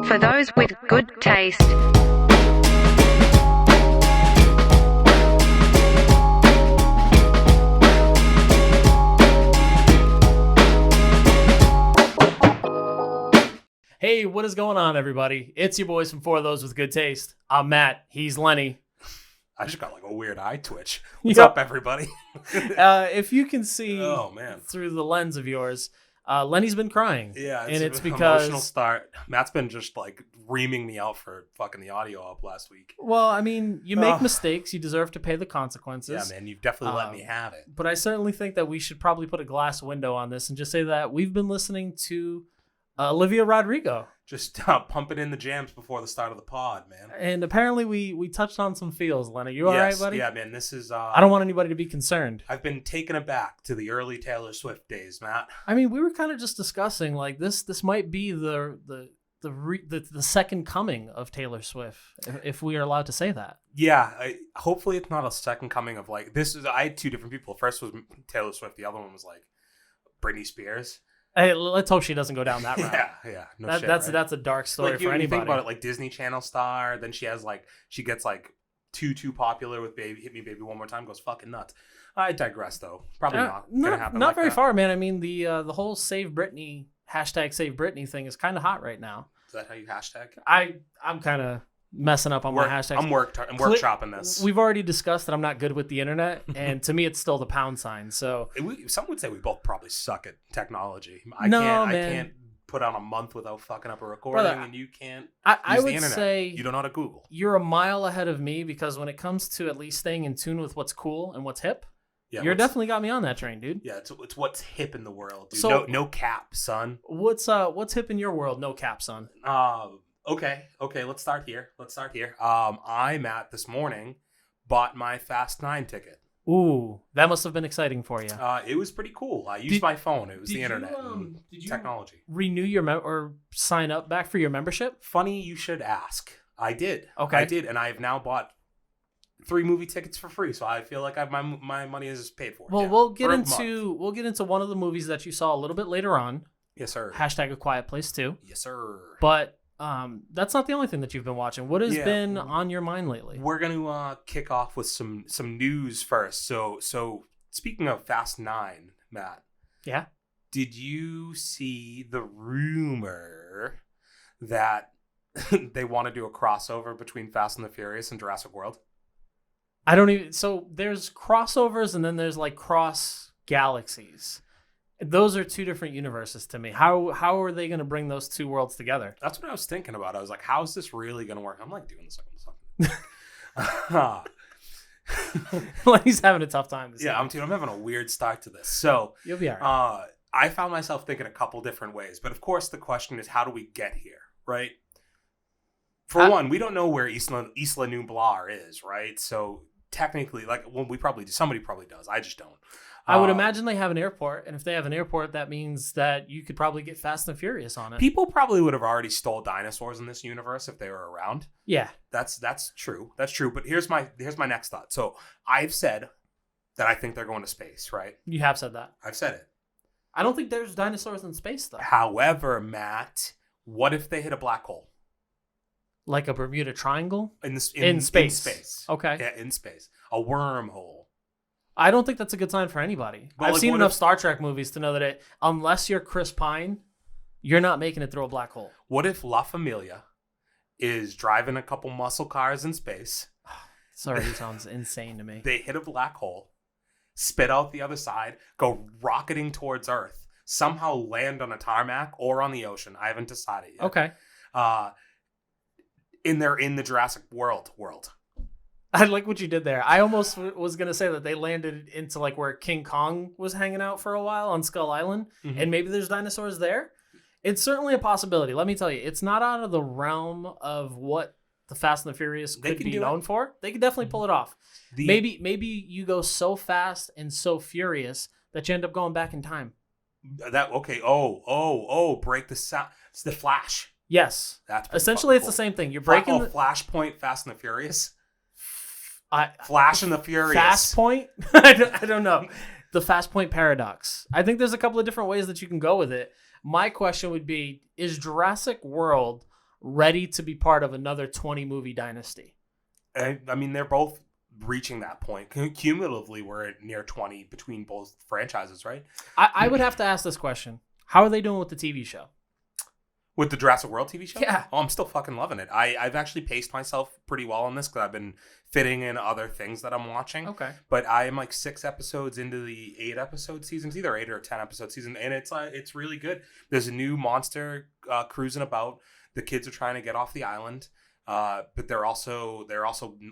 For those with good taste. Hey, what is going on, everybody? It's your boys from For Those With Good Taste. I'm Matt. He's Lenny. I just got like a weird eye twitch. What's up, everybody? If you can see man, through the lens of yours, Lenny's been crying. Yeah, it's because emotional start. Matt's been just like reaming me out for fucking the audio up last week. Well, I mean, you make mistakes. You deserve to pay the consequences. Yeah, man, you've definitely let me have it. But I certainly think that we should probably put a glass window on this and just say that we've been listening to Olivia Rodrigo. Just pumping in the jams before the start of the pod, man. And apparently we touched on some feels, Lenny. You all right, buddy? Yeah, man, this is... I don't want anybody to be concerned. I've been taken aback to the early Taylor Swift days, Matt. I mean, we were kind of just discussing, like, this might be the second coming of Taylor Swift, if we are allowed to say that. Yeah, hopefully it's not a second coming of, like... I had two different people. First was Taylor Swift. The other one was, like, Britney Spears. Hey, let's hope she doesn't go down that route. Yeah. That's a dark story for anybody. You think about it, like Disney Channel star. Then she gets like too popular with "Baby Hit Me, Baby One More Time." Goes fucking nuts. I digress, though. Probably not gonna happen. Not like very that. far, man. I mean, the whole Save Britney #Save Britney thing is kind of hot right now. Is that how you hashtag? I'm kind of messing up on my hashtags. I'm workshopping this. We've already discussed that I'm not good with the internet, and to me, it's still the pound sign. So some would say we both probably suck at technology. I can't put on a month without fucking up a recording, brother, and you can't. I use would the internet. say you don't know how to Google. You're a mile ahead of me because when it comes to at least staying in tune with what's cool and what's hip, you're definitely got me on that train, dude. Yeah, it's what's hip in the world, dude. So, no cap, son. What's hip in your world? No cap, son. Okay. Let's start here. I, Matt, this morning bought my Fast 9 ticket. Ooh, that must have been exciting for you. It was pretty cool. I used my phone. It was the internet and did you technology. Renew your or sign up back for your membership? Funny you should ask. I did. Okay. I did, and I have now bought 3 movie tickets for free, so I feel like my money is paid for. Well, we'll get into one of the movies that you saw a little bit later on. Yes, sir. #A Quiet Place 2. Yes, sir. But that's not the only thing that you've been watching. What has been on your mind lately? We're gonna kick off with some news first. So speaking of Fast 9, Matt. Yeah. Did you see the rumor that they want to do a crossover between Fast and the Furious and Jurassic World? I don't even. So there's crossovers and then there's like cross galaxies. Those are two different universes to me. How are they going to bring those two worlds together? That's what I was thinking about. I was like, how is this really going to work? I'm like doing this Like he's having a tough time this I'm having a weird start to this. So you'll be all right. I found myself thinking a couple different ways. But of course, the question is, how do we get here, right? For one, we don't know where Isla Nublar is, right? So technically, somebody probably does. I just don't. I would imagine they have an airport, and if they have an airport, that means that you could probably get Fast and Furious on it. People probably would have already stole dinosaurs in this universe if they were around. Yeah, that's true. That's true. But here's my next thought. So I've said that I think they're going to space, right? You have said that. I've said it. I don't think there's dinosaurs in space, though. However, Matt, what if they hit a black hole? Like a Bermuda Triangle? In space. In space. Okay. Yeah, in space. A wormhole. I don't think that's a good sign for anybody. But I've seen enough Star Trek movies to know that unless you're Chris Pine, you're not making it through a black hole. What if La Familia is driving a couple muscle cars in space? Sorry, it sounds insane to me. They hit a black hole, spit out the other side, go rocketing towards Earth, somehow land on a tarmac or on the ocean. I haven't decided yet. Okay. In the Jurassic World. I like what you did there. I almost was going to say that they landed into like where King Kong was hanging out for a while on Skull Island, and maybe there's dinosaurs there. It's certainly a possibility. Let me tell you, it's not out of the realm of what the Fast and the Furious could be known for. They could definitely pull it off. Maybe you go so fast and so furious that you end up going back in time. Break the sound. It's the Flash. Yes. That's essentially it's the same thing. You're breaking Flashpoint, Fast and the Furious. Flash and the Furious. Fast Point? I don't know. The Fast Point paradox. I think there's a couple of different ways that you can go with it. My question would be, is Jurassic World ready to be part of another 20 movie dynasty? I mean, they're both reaching that point. Cumulatively, we're at near 20 between both franchises, right? I would have to ask this question. How are they doing with the TV show? With the Jurassic World TV show? Yeah. Oh, I'm still fucking loving it. I've actually paced myself pretty well on this because I've been fitting in other things that I'm watching. Okay. But I am like 6 episodes into the 8-episode season. It's either 8 or 10-episode season, and it's really good. There's a new monster cruising about. The kids are trying to get off the island. But they're also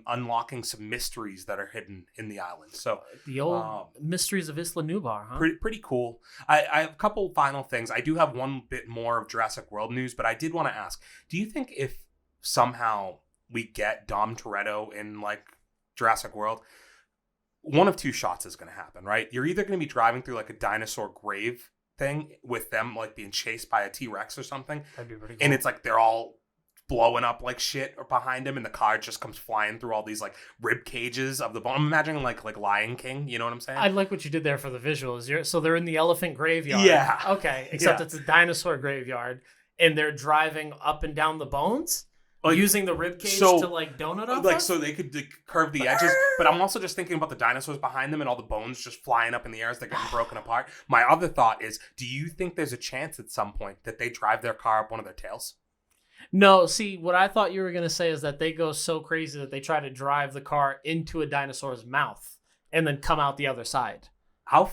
unlocking some mysteries that are hidden in the island. So the old mysteries of Isla Nublar, huh? Pretty cool. I have a couple final things. I do have one bit more of Jurassic World news, but I did want to ask: do you think if somehow we get Dom Toretto in like Jurassic World, one of two shots is going to happen, right? You're either going to be driving through like a dinosaur grave thing with them like being chased by a T-Rex or something, That'd be pretty cool. and it's like they're all blowing up like shit or behind him, and the car just comes flying through all these like rib cages of the bone. I'm imagining like Lion King, you know what I'm saying? I like what you did there for the visuals. So they're in the elephant graveyard. Yeah. Okay. Except Yeah. it's a dinosaur graveyard, and they're driving up and down the bones, Like, using the rib cage so- to like donut off like of? so they could curve the edges, but I'm also just thinking about the dinosaurs behind them and all the bones just flying up in the air as they're getting broken apart. My other thought is, do you think there's a chance at some point that they drive their car up one of their tails? No, see, what I thought you were going to say is that they go so crazy that they try to drive the car into a dinosaur's mouth and then come out the other side. I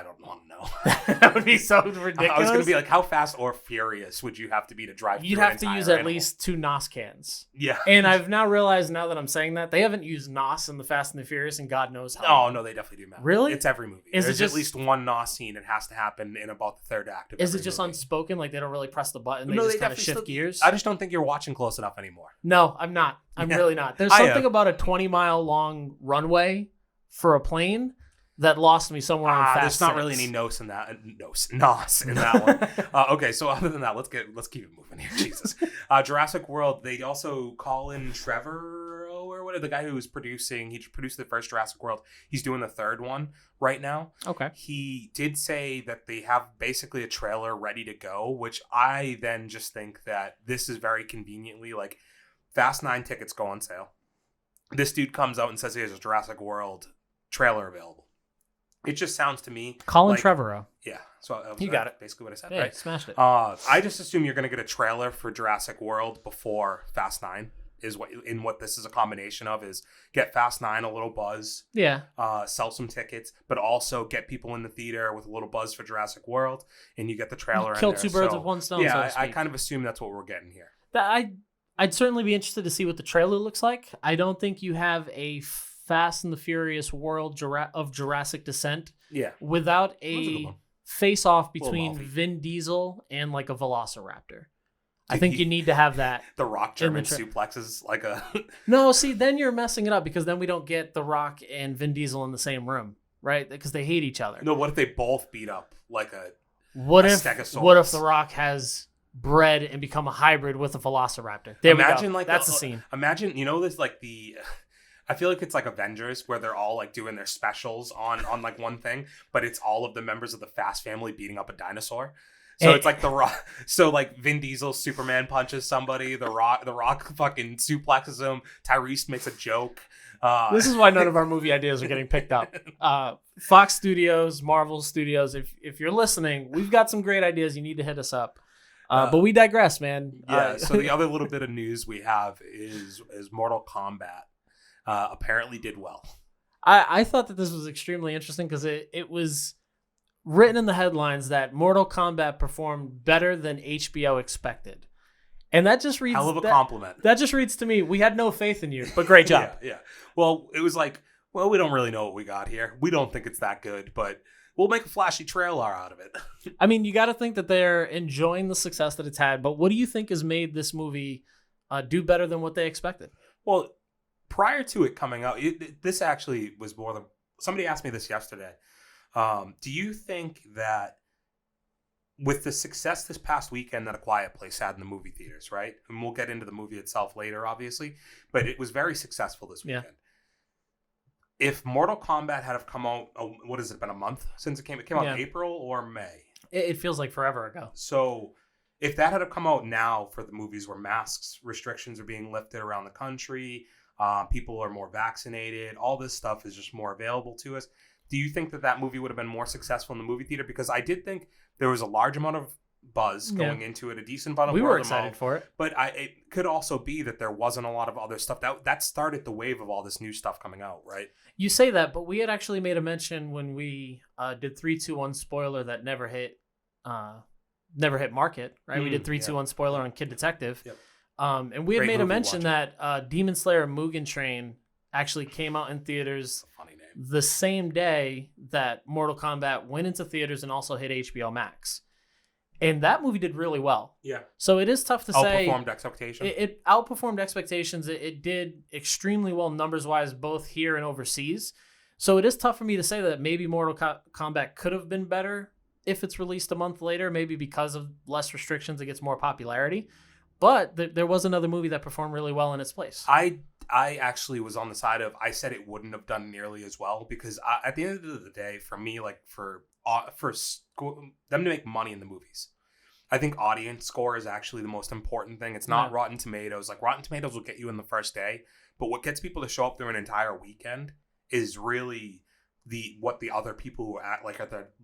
don't want to know. That would be so ridiculous. I was going to be like, how fast or furious would you have to be to drive You'd through an have to entire use at animal? least 2 NOS cans. Yeah. And I've now realized, now that I'm saying that, they haven't used NOS in the Fast and the Furious, and God knows how. Oh, long. no, they definitely do, man. Really? It's every movie. Is it There's just- at least one NOS scene. It has to happen in about the third act of Is every it just movie. unspoken? Like they don't really press the button? They No, just they kind of definitely shift still- gears? I just don't think you're watching close enough anymore. No, I'm not. I'm Yeah. really not. There's I something am. about a 20-mile long runway for a plane that lost me somewhere on Fast There's not 6. really any NOS in that. NOS in that one. Okay, so other than that, let's keep it moving here. Jesus. Jurassic World. They also call in Trevor or whatever, the guy who was producing. He produced the first Jurassic World. He's doing the third one right now. Okay. He did say that they have basically a trailer ready to go, which I then just think that this is very conveniently like Fast 9 tickets go on sale. This dude comes out and says there's a Jurassic World trailer available. It just sounds to me Colin like,13. Yeah, so You got it. Basically what I said, Yeah, right? smashed it. I just assume you're going to get a trailer for Jurassic World before Fast 9 is what this is a combination of, is get Fast 9 a little buzz, Yeah. sell some tickets, but also get people in the theater with a little buzz for Jurassic World, and you get the trailer in Kill there. 2 birds So, with one stone, Yeah, so to I speak. kind of assume that's what we're getting here. I'd certainly be interested to see what the trailer looks like. I don't think you have a Fast and the Furious world of Jurassic Descent Yeah. without That was a good a one. face-off between Little Vin Diesel and like a Velociraptor. I Did think he- you need to have that. The Rock In the German suplexes like a... No, see, then you're messing it up because then we don't get The Rock and Vin Diesel in the same room, right? Because they hate each other. No, what if they both beat up like a... What a if Stegosaurus. The Rock has bred and become a hybrid with a Velociraptor? There we Imagine go. like That's the scene. Imagine, this like the... I feel like it's like Avengers where they're all like doing their specials on like one thing, but it's all of the members of the Fast family beating up a dinosaur. So Hey. it's like the Rock. So like Vin Diesel Superman punches somebody. The Rock fucking suplexes him. Tyrese makes a joke. This is why none of our movie ideas are getting picked up. Fox Studios, Marvel Studios, if you're listening, we've got some great ideas. You need to hit us up. But we digress, man. Yeah. So the other little bit of news we have is Mortal Kombat. Apparently did well. I thought that this was extremely interesting because it was written in the headlines that Mortal Kombat performed better than HBO expected. And that just reads... Hell of a compliment. That just reads to me, we had no faith in you, but great job. Yeah. Well, it was like, well, we don't really know what we got here. We don't think it's that good, but we'll make a flashy trailer out of it. I mean, you got to think that they're enjoying the success that it's had, but what do you think has made this movie do better than what they expected? Well, prior to it coming out, this actually was more than... Somebody asked me this yesterday. Do you think that with the success this past weekend that A Quiet Place had in the movie theaters, right? And we'll get into the movie itself later, obviously, but it was very successful this weekend. Yeah. If Mortal Kombat had have come out, what has it been, a month since it came? It came out in April or May. It feels like forever ago. So If that had come out now for the movies where masks restrictions are being lifted around the country, people are more vaccinated, all this stuff is just more available to us. Do you think that that movie would have been more successful in the movie theater? Because I did think there was a large amount of buzz going into it, a decent amount of we word were of excited mouth. for it. But it could also be that there wasn't a lot of other stuff. That started the wave of all this new stuff coming out, right? You say that, but we had actually made a mention when we did 3, 2, 1 spoiler that never hit market, right? We did 3, 2, 1 spoiler on Kid Detective. Yep. And we had Great made a movie, mention watch that Demon Slayer Mugen Train actually came out in theaters Funny name. the same day that Mortal Kombat went into theaters and also hit HBO Max. And that movie did really well. Yeah. So it is tough to say. Outperformed expectations. It outperformed expectations. It did extremely well numbers-wise, both here and overseas. So it is tough for me to say that maybe Mortal Kombat could have been better if it's released a month later, maybe because of less restrictions, it gets more popularity. But there was another movie that performed really well in its place. I actually was on the side of, I said it wouldn't have done nearly as well because at the end of the day, for me, like for them to make money in the movies, I think audience score is actually the most important thing. It's not Rotten Tomatoes. Like Rotten Tomatoes will get you in the first day, but what gets people to show up through an entire weekend is really what the other people who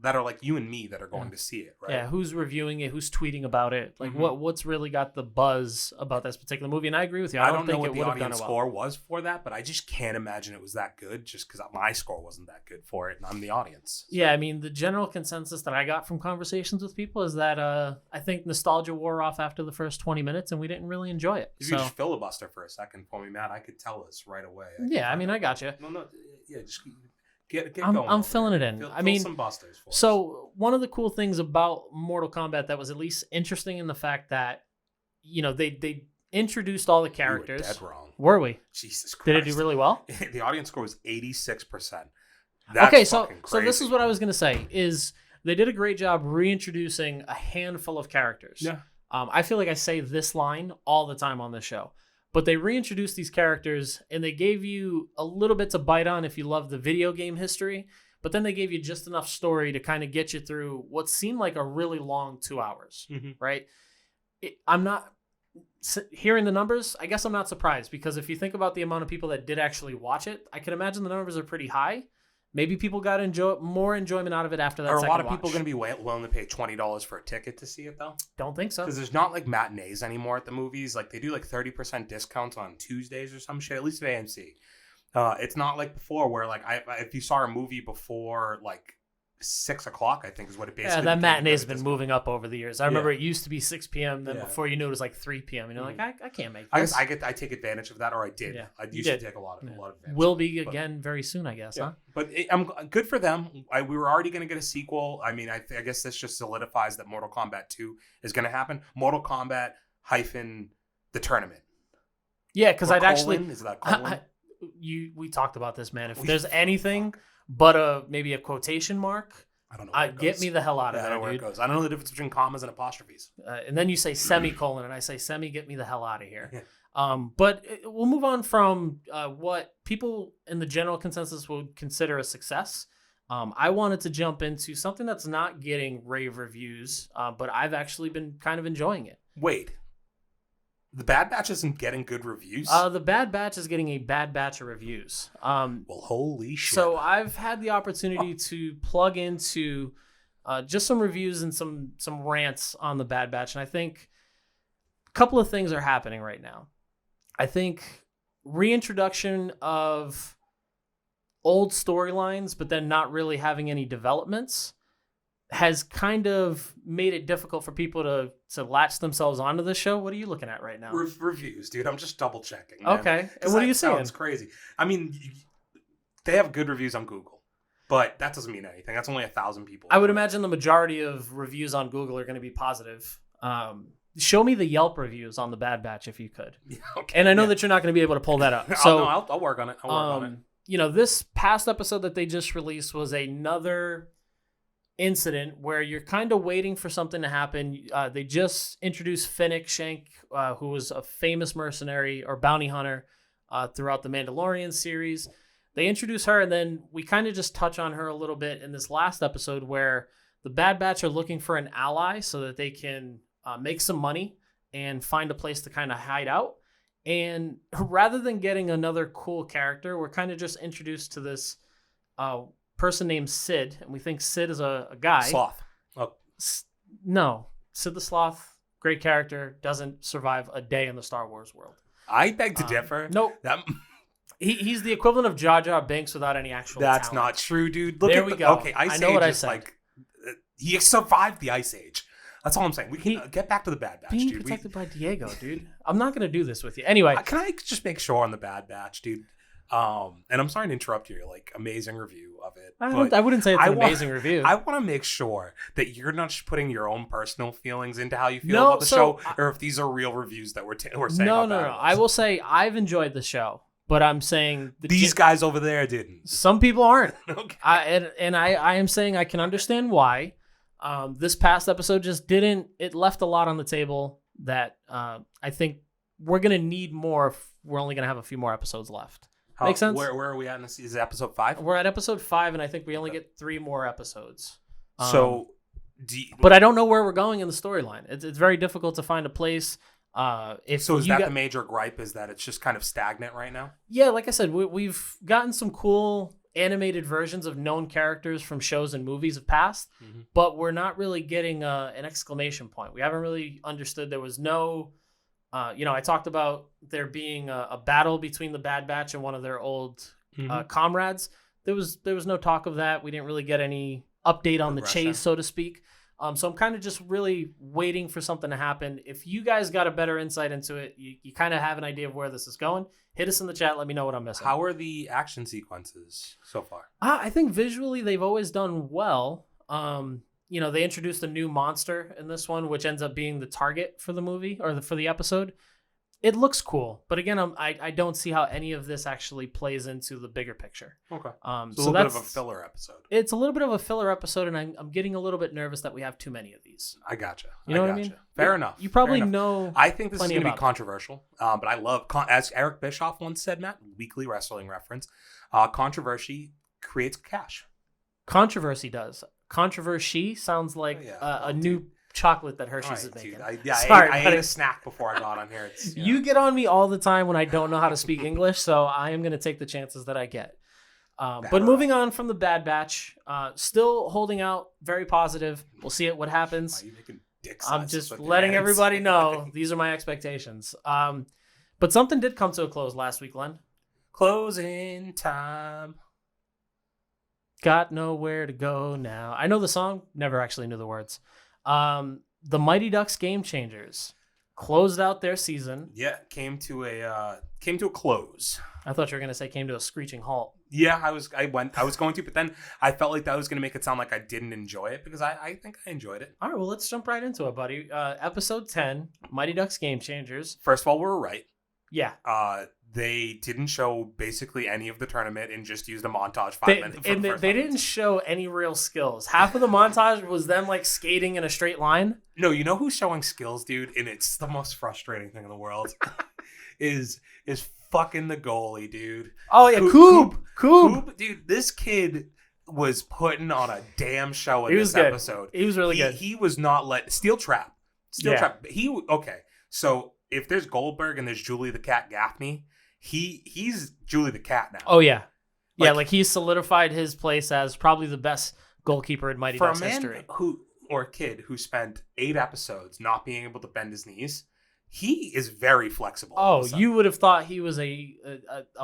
that are like you and me that are going to see it, right? Yeah, who's reviewing it, who's tweeting about it, like what's really got the buzz about this particular movie. And I agree with you. I don't think know it what the would have done audience it well. score was for that, but I just can't imagine it was that good just because my score wasn't that good for it and I'm the audience. Yeah, I mean, the general consensus that I got from conversations with people is that I think nostalgia wore off after the first 20 minutes and we didn't really enjoy it. If you just filibuster for a second for me, Matt, I could tell us right away. I got you. No, yeah, just get going. I'm filling it in. Fill some busters for us. So one of the cool things about Mortal Kombat that was at least interesting in the fact that, they introduced all the characters. You were dead wrong. Were we? Jesus Christ. Did it do really well? The audience score was 86%. So this is what I was going to say is they did a great job reintroducing a handful of characters. Yeah. I feel like I say this line all the time on this show. But they reintroduced these characters and they gave you a little bit to bite on if you love the video game history. But then they gave you just enough story to kind of get you through what seemed like a really long 2 hours, right? I'm not hearing the numbers. I guess I'm not surprised because if you think about the amount of people that did actually watch it, I can imagine the numbers are pretty high. Maybe people got more enjoyment out of it after that. Are a second lot of watch. people going to be willing to pay $20 for a ticket to see it though? Don't think so. Because there's not like matinees anymore at the movies. Like they do like 30% discounts on Tuesdays or some shit. At least at AMC. It's not like before where like if you saw a movie before like 6 o'clock, I think is what it basically. Yeah, that matinee's been moving up over the years. I remember it used to be 6 p.m. Then Yeah. before you knew it was like 3 p.m. And you're like, I can't make I this. guess I take advantage of that, or I did. Yeah, I you used to did. take a lot of advantage. Will of be it, but- again very soon, I guess. Yeah. Huh? But I'm good for them. We were already going to get a sequel. I mean, I guess this just solidifies that Mortal Kombat 2 is going to happen. Mortal Kombat hyphen the tournament. Yeah, because Or I'd actually. colon? Is that colon? We talked about this, man. If there's anything but maybe a quotation mark, I don't know. Where it get goes. me the hell out of I don't know there, where dude. it goes. I don't know the difference between commas and apostrophes. And then you say semicolon, and I say semi, get me the hell out of here. Yeah. But we'll move on from what people in the general consensus would consider a success. I wanted to jump into something that's not getting rave reviews, but I've actually been kind of enjoying it. Wait. The Bad Batch isn't getting good reviews? The Bad Batch is getting a bad batch of reviews. Well, holy shit. So I've had the opportunity to plug into just some reviews and some rants on the Bad Batch. And I think a couple of things are happening right now. I think reintroduction of old storylines, but then not really having any developments has kind of made it difficult for people to latch themselves onto the show. What are you looking at right now? Reviews, dude. I'm just double checking. Okay. And what are you saying? Sounds crazy. I mean, they have good reviews on Google, but that doesn't mean anything. That's only 1,000 people. I would imagine the majority of reviews on Google are going to be positive. Show me the Yelp reviews on the Bad Batch if you could. Yeah, okay. And I know that you're not going to be able to pull that up. So I'll work on it. I'll work on it. This past episode that they just released was another incident where you're kind of waiting for something to happen. They just introduced Fennec Shank, who was a famous mercenary or bounty hunter throughout the Mandalorian series. They introduce her, and then we kind of just touch on her a little bit in this last episode where the Bad Batch are looking for an ally so that they can make some money and find a place to kind of hide out. And rather than getting another cool character, we're kind of just introduced to this person named Sid, and we think Sid is a guy. Sloth. Oh. No, Sid the Sloth, great character, doesn't survive a day in the Star Wars world. I beg to differ. Nope. He's the equivalent of Jar Jar Binks without any actual That's talent. not true, dude. There we go. Okay, Ice I know Age what I is said. like... He survived the Ice Age. That's all I'm saying. We can get back to the Bad Batch, Being dude. protected by Diego, dude. I'm not going to do this with you. Anyway. Can I just make sure on the Bad Batch, dude? And I'm sorry to interrupt your amazing review of it. I wouldn't say it's an amazing review. I want to make sure that you're not just putting your own personal feelings into how you feel about the show, or if these are real reviews that we're saying. No. I will say I've enjoyed the show, but I'm saying these guys over there didn't. Some people aren't. Okay. I am saying I can understand why. This past episode just didn't. It left a lot on the table that I think we're gonna need more. If we're only gonna have a few more episodes left. Make sense? Where are we at in this? Is it episode 5? We're at episode 5, and I think we only get 3 more episodes. But I don't know where we're going in the storyline. It's very difficult to find a place. Is the major gripe? Is that it's just kind of stagnant right now? Yeah, like I said, we've gotten some cool animated versions of known characters from shows and movies of past, but we're not really getting an exclamation point. We haven't really understood. There was no, I talked about there being a battle between the Bad Batch and one of their old comrades. There was no talk of that. We didn't really get any update on the chase, so to speak. So I'm kind of just really waiting for something to happen. If you guys got a better insight into it, you kind of have an idea of where this is going, hit us in the chat. Let me know what I'm missing. How are the action sequences so far? I think visually they've always done well. They introduced a new monster in this one, which ends up being the target for the movie or for the episode. It looks cool, but again, I don't see how any of this actually plays into the bigger picture. Okay, so a little bit of a filler episode. It's a little bit of a filler episode, and I'm getting a little bit nervous that we have too many of these. I gotcha. You know what I mean? Fair enough. You probably know. I think this is going to be about controversial, but I love, as Eric Bischoff once said, Matt, weekly wrestling reference, controversy creates cash. Controversy does. Controversy sounds like a new chocolate that Hershey's is making. I ate a snack before I got on here. You get on me all the time when I don't know how to speak English, so I am going to take the chances that I get. But moving on from the Bad Batch, still holding out, very positive. We'll see what happens. Why are you making dick I'm sizes just with letting your hands? everybody know these are my expectations. But something did come to a close last week, Len. Closing time. Got nowhere to go now. I know the song, never actually knew the words. The Mighty Ducks Game Changers closed out their season. Yeah, came to a close. I thought you were gonna say came to a screeching halt. Yeah, I was going to, but then I felt like that was gonna make it sound like I didn't enjoy it, because I think I enjoyed it. All right, well, let's jump right into it, buddy. Episode 10, Mighty Ducks Game Changers. First of all, we were right. Yeah. They didn't show basically any of the tournament and just used a montage 5 minutes. And they didn't show any real skills. Half of the montage was them like skating in a straight line. No, you know who's showing skills, dude? And it's the most frustrating thing in the world. is fucking the goalie, dude. Oh yeah, Coob. Dude, this kid was putting on a damn show in this good. episode. He was really good. He was not Steel Trap. Trap. Okay. So if there's Goldberg and there's Julie the Cat Gaffney, he's Julie the Cat now. Oh yeah. Like he's solidified his place as probably the best goalkeeper in Mighty Ducks history. Or a kid who spent 8 episodes not being able to bend his knees, he is very flexible. Oh, you would have thought he was a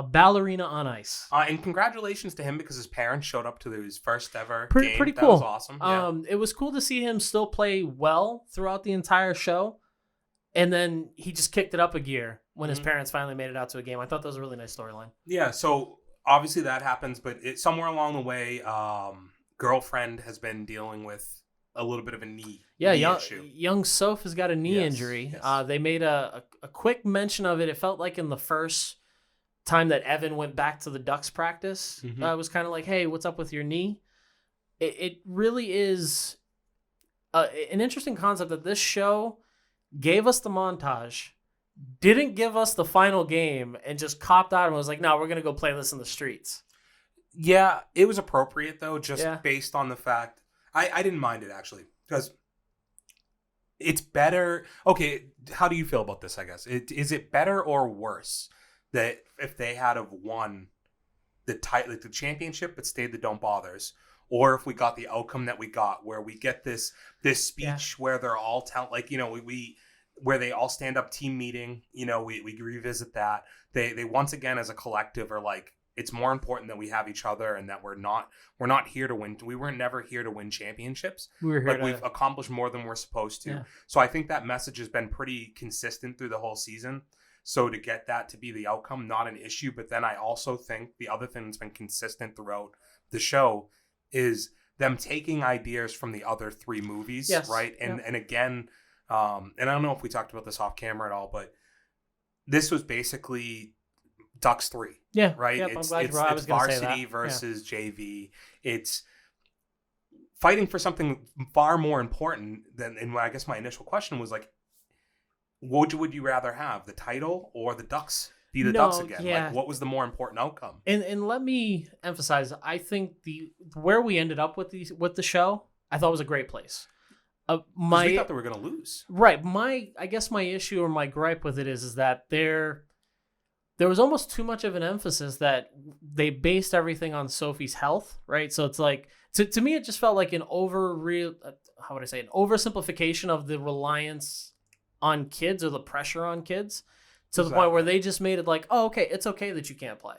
ballerina on ice. And congratulations to him, because his parents showed up to his first ever game. Pretty cool. That was awesome. Yeah. It was cool to see him still play well throughout the entire show. And then he just kicked it up a gear when his parents finally made it out to a game. I thought that was a really nice storyline. Yeah, so obviously that happens, but somewhere along the way, girlfriend has been dealing with a little bit of a knee issue. Young Soph has got a knee injury. Yes. They made a quick mention of it. It felt like in the first time that Evan went back to the Ducks practice, it was kind of like, hey, what's up with your knee? It really is an interesting concept that this show gave us the montage, didn't give us the final game, and just copped out and was like, no, we're going to go play this in the streets. Yeah, it was appropriate, though, just based on the fact... I didn't mind it, actually, because it's better. Okay, how do you feel about this? I guess is it better or worse that if they had have won the championship but stayed the Don't Bothers, or if we got the outcome that we got, where we get this speech where they're all we where they all stand up team meeting, we revisit that. They once again as a collective are like, it's more important that we have each other and that we're not here to win. We were never here to win championships. We've accomplished more than we're supposed to. Yeah. So I think that message has been pretty consistent through the whole season. So to get that to be the outcome, not an issue. But then I also think the other thing that's been consistent throughout the show is them taking ideas from the other 3 movies, right? And again, and I don't know if we talked about this off camera at all, but this was basically Ducks 3. Yeah. Right? Yep, It's varsity versus JV. It's fighting for something far more important than, and I guess my initial question was like, would you rather have the title or the Ducks be the Ducks again? Yeah. Like, what was the more important outcome? And let me emphasize, I think where we ended up with the show, I thought was a great place. We thought they were going to lose. Right. I guess my issue or my gripe with it is that there was almost too much of an emphasis that they based everything on Sophie's health, right? So it's like, to me, it just felt like an oversimplification of the reliance on kids or the pressure on kids to the point where they just made it like, oh, okay, it's okay that you can't play.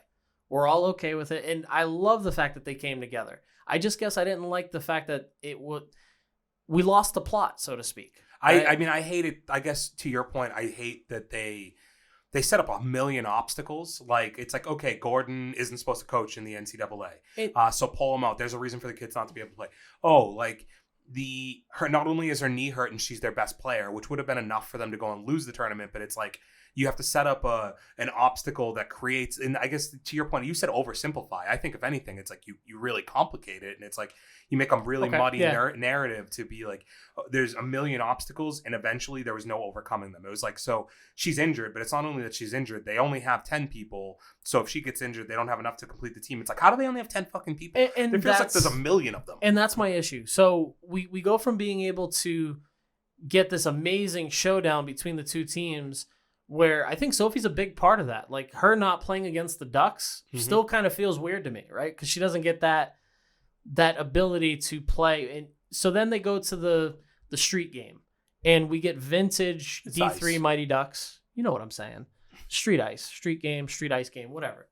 We're all okay with it. And I love the fact that they came together. I just guess I didn't like the fact that we lost the plot, so to speak. I mean, I hate it. I guess to your point, I hate that they set up a million obstacles. Like, it's like, okay, Gordon isn't supposed to coach in the NCAA. So pull him out. There's a reason for the kids not to be able to play. Oh, like not only is her knee hurt and she's their best player, which would have been enough for them to go and lose the tournament, but it's like, you have to set up an obstacle that creates, and I guess to your point, you said oversimplify. I think if anything, it's like you really complicate it, and it's like you make a really muddy narrative to be like, there's a million obstacles, and eventually there was no overcoming them. It was like, so she's injured, but it's not only that she's injured, they only have 10 people, so if she gets injured, they don't have enough to complete the team. It's like, how do they only have 10 fucking people? And it feels like there's a million of them. And that's my issue. So we go from being able to get this amazing showdown between the two teams, where I think Sophie's a big part of that. Like, her not playing against the Ducks still kind of feels weird to me, right? Because she doesn't get that ability to play. And so then they go to the street game, and we get vintage D3 ice. Mighty Ducks. You know what I'm saying? Street ice, street game, street ice game, whatever.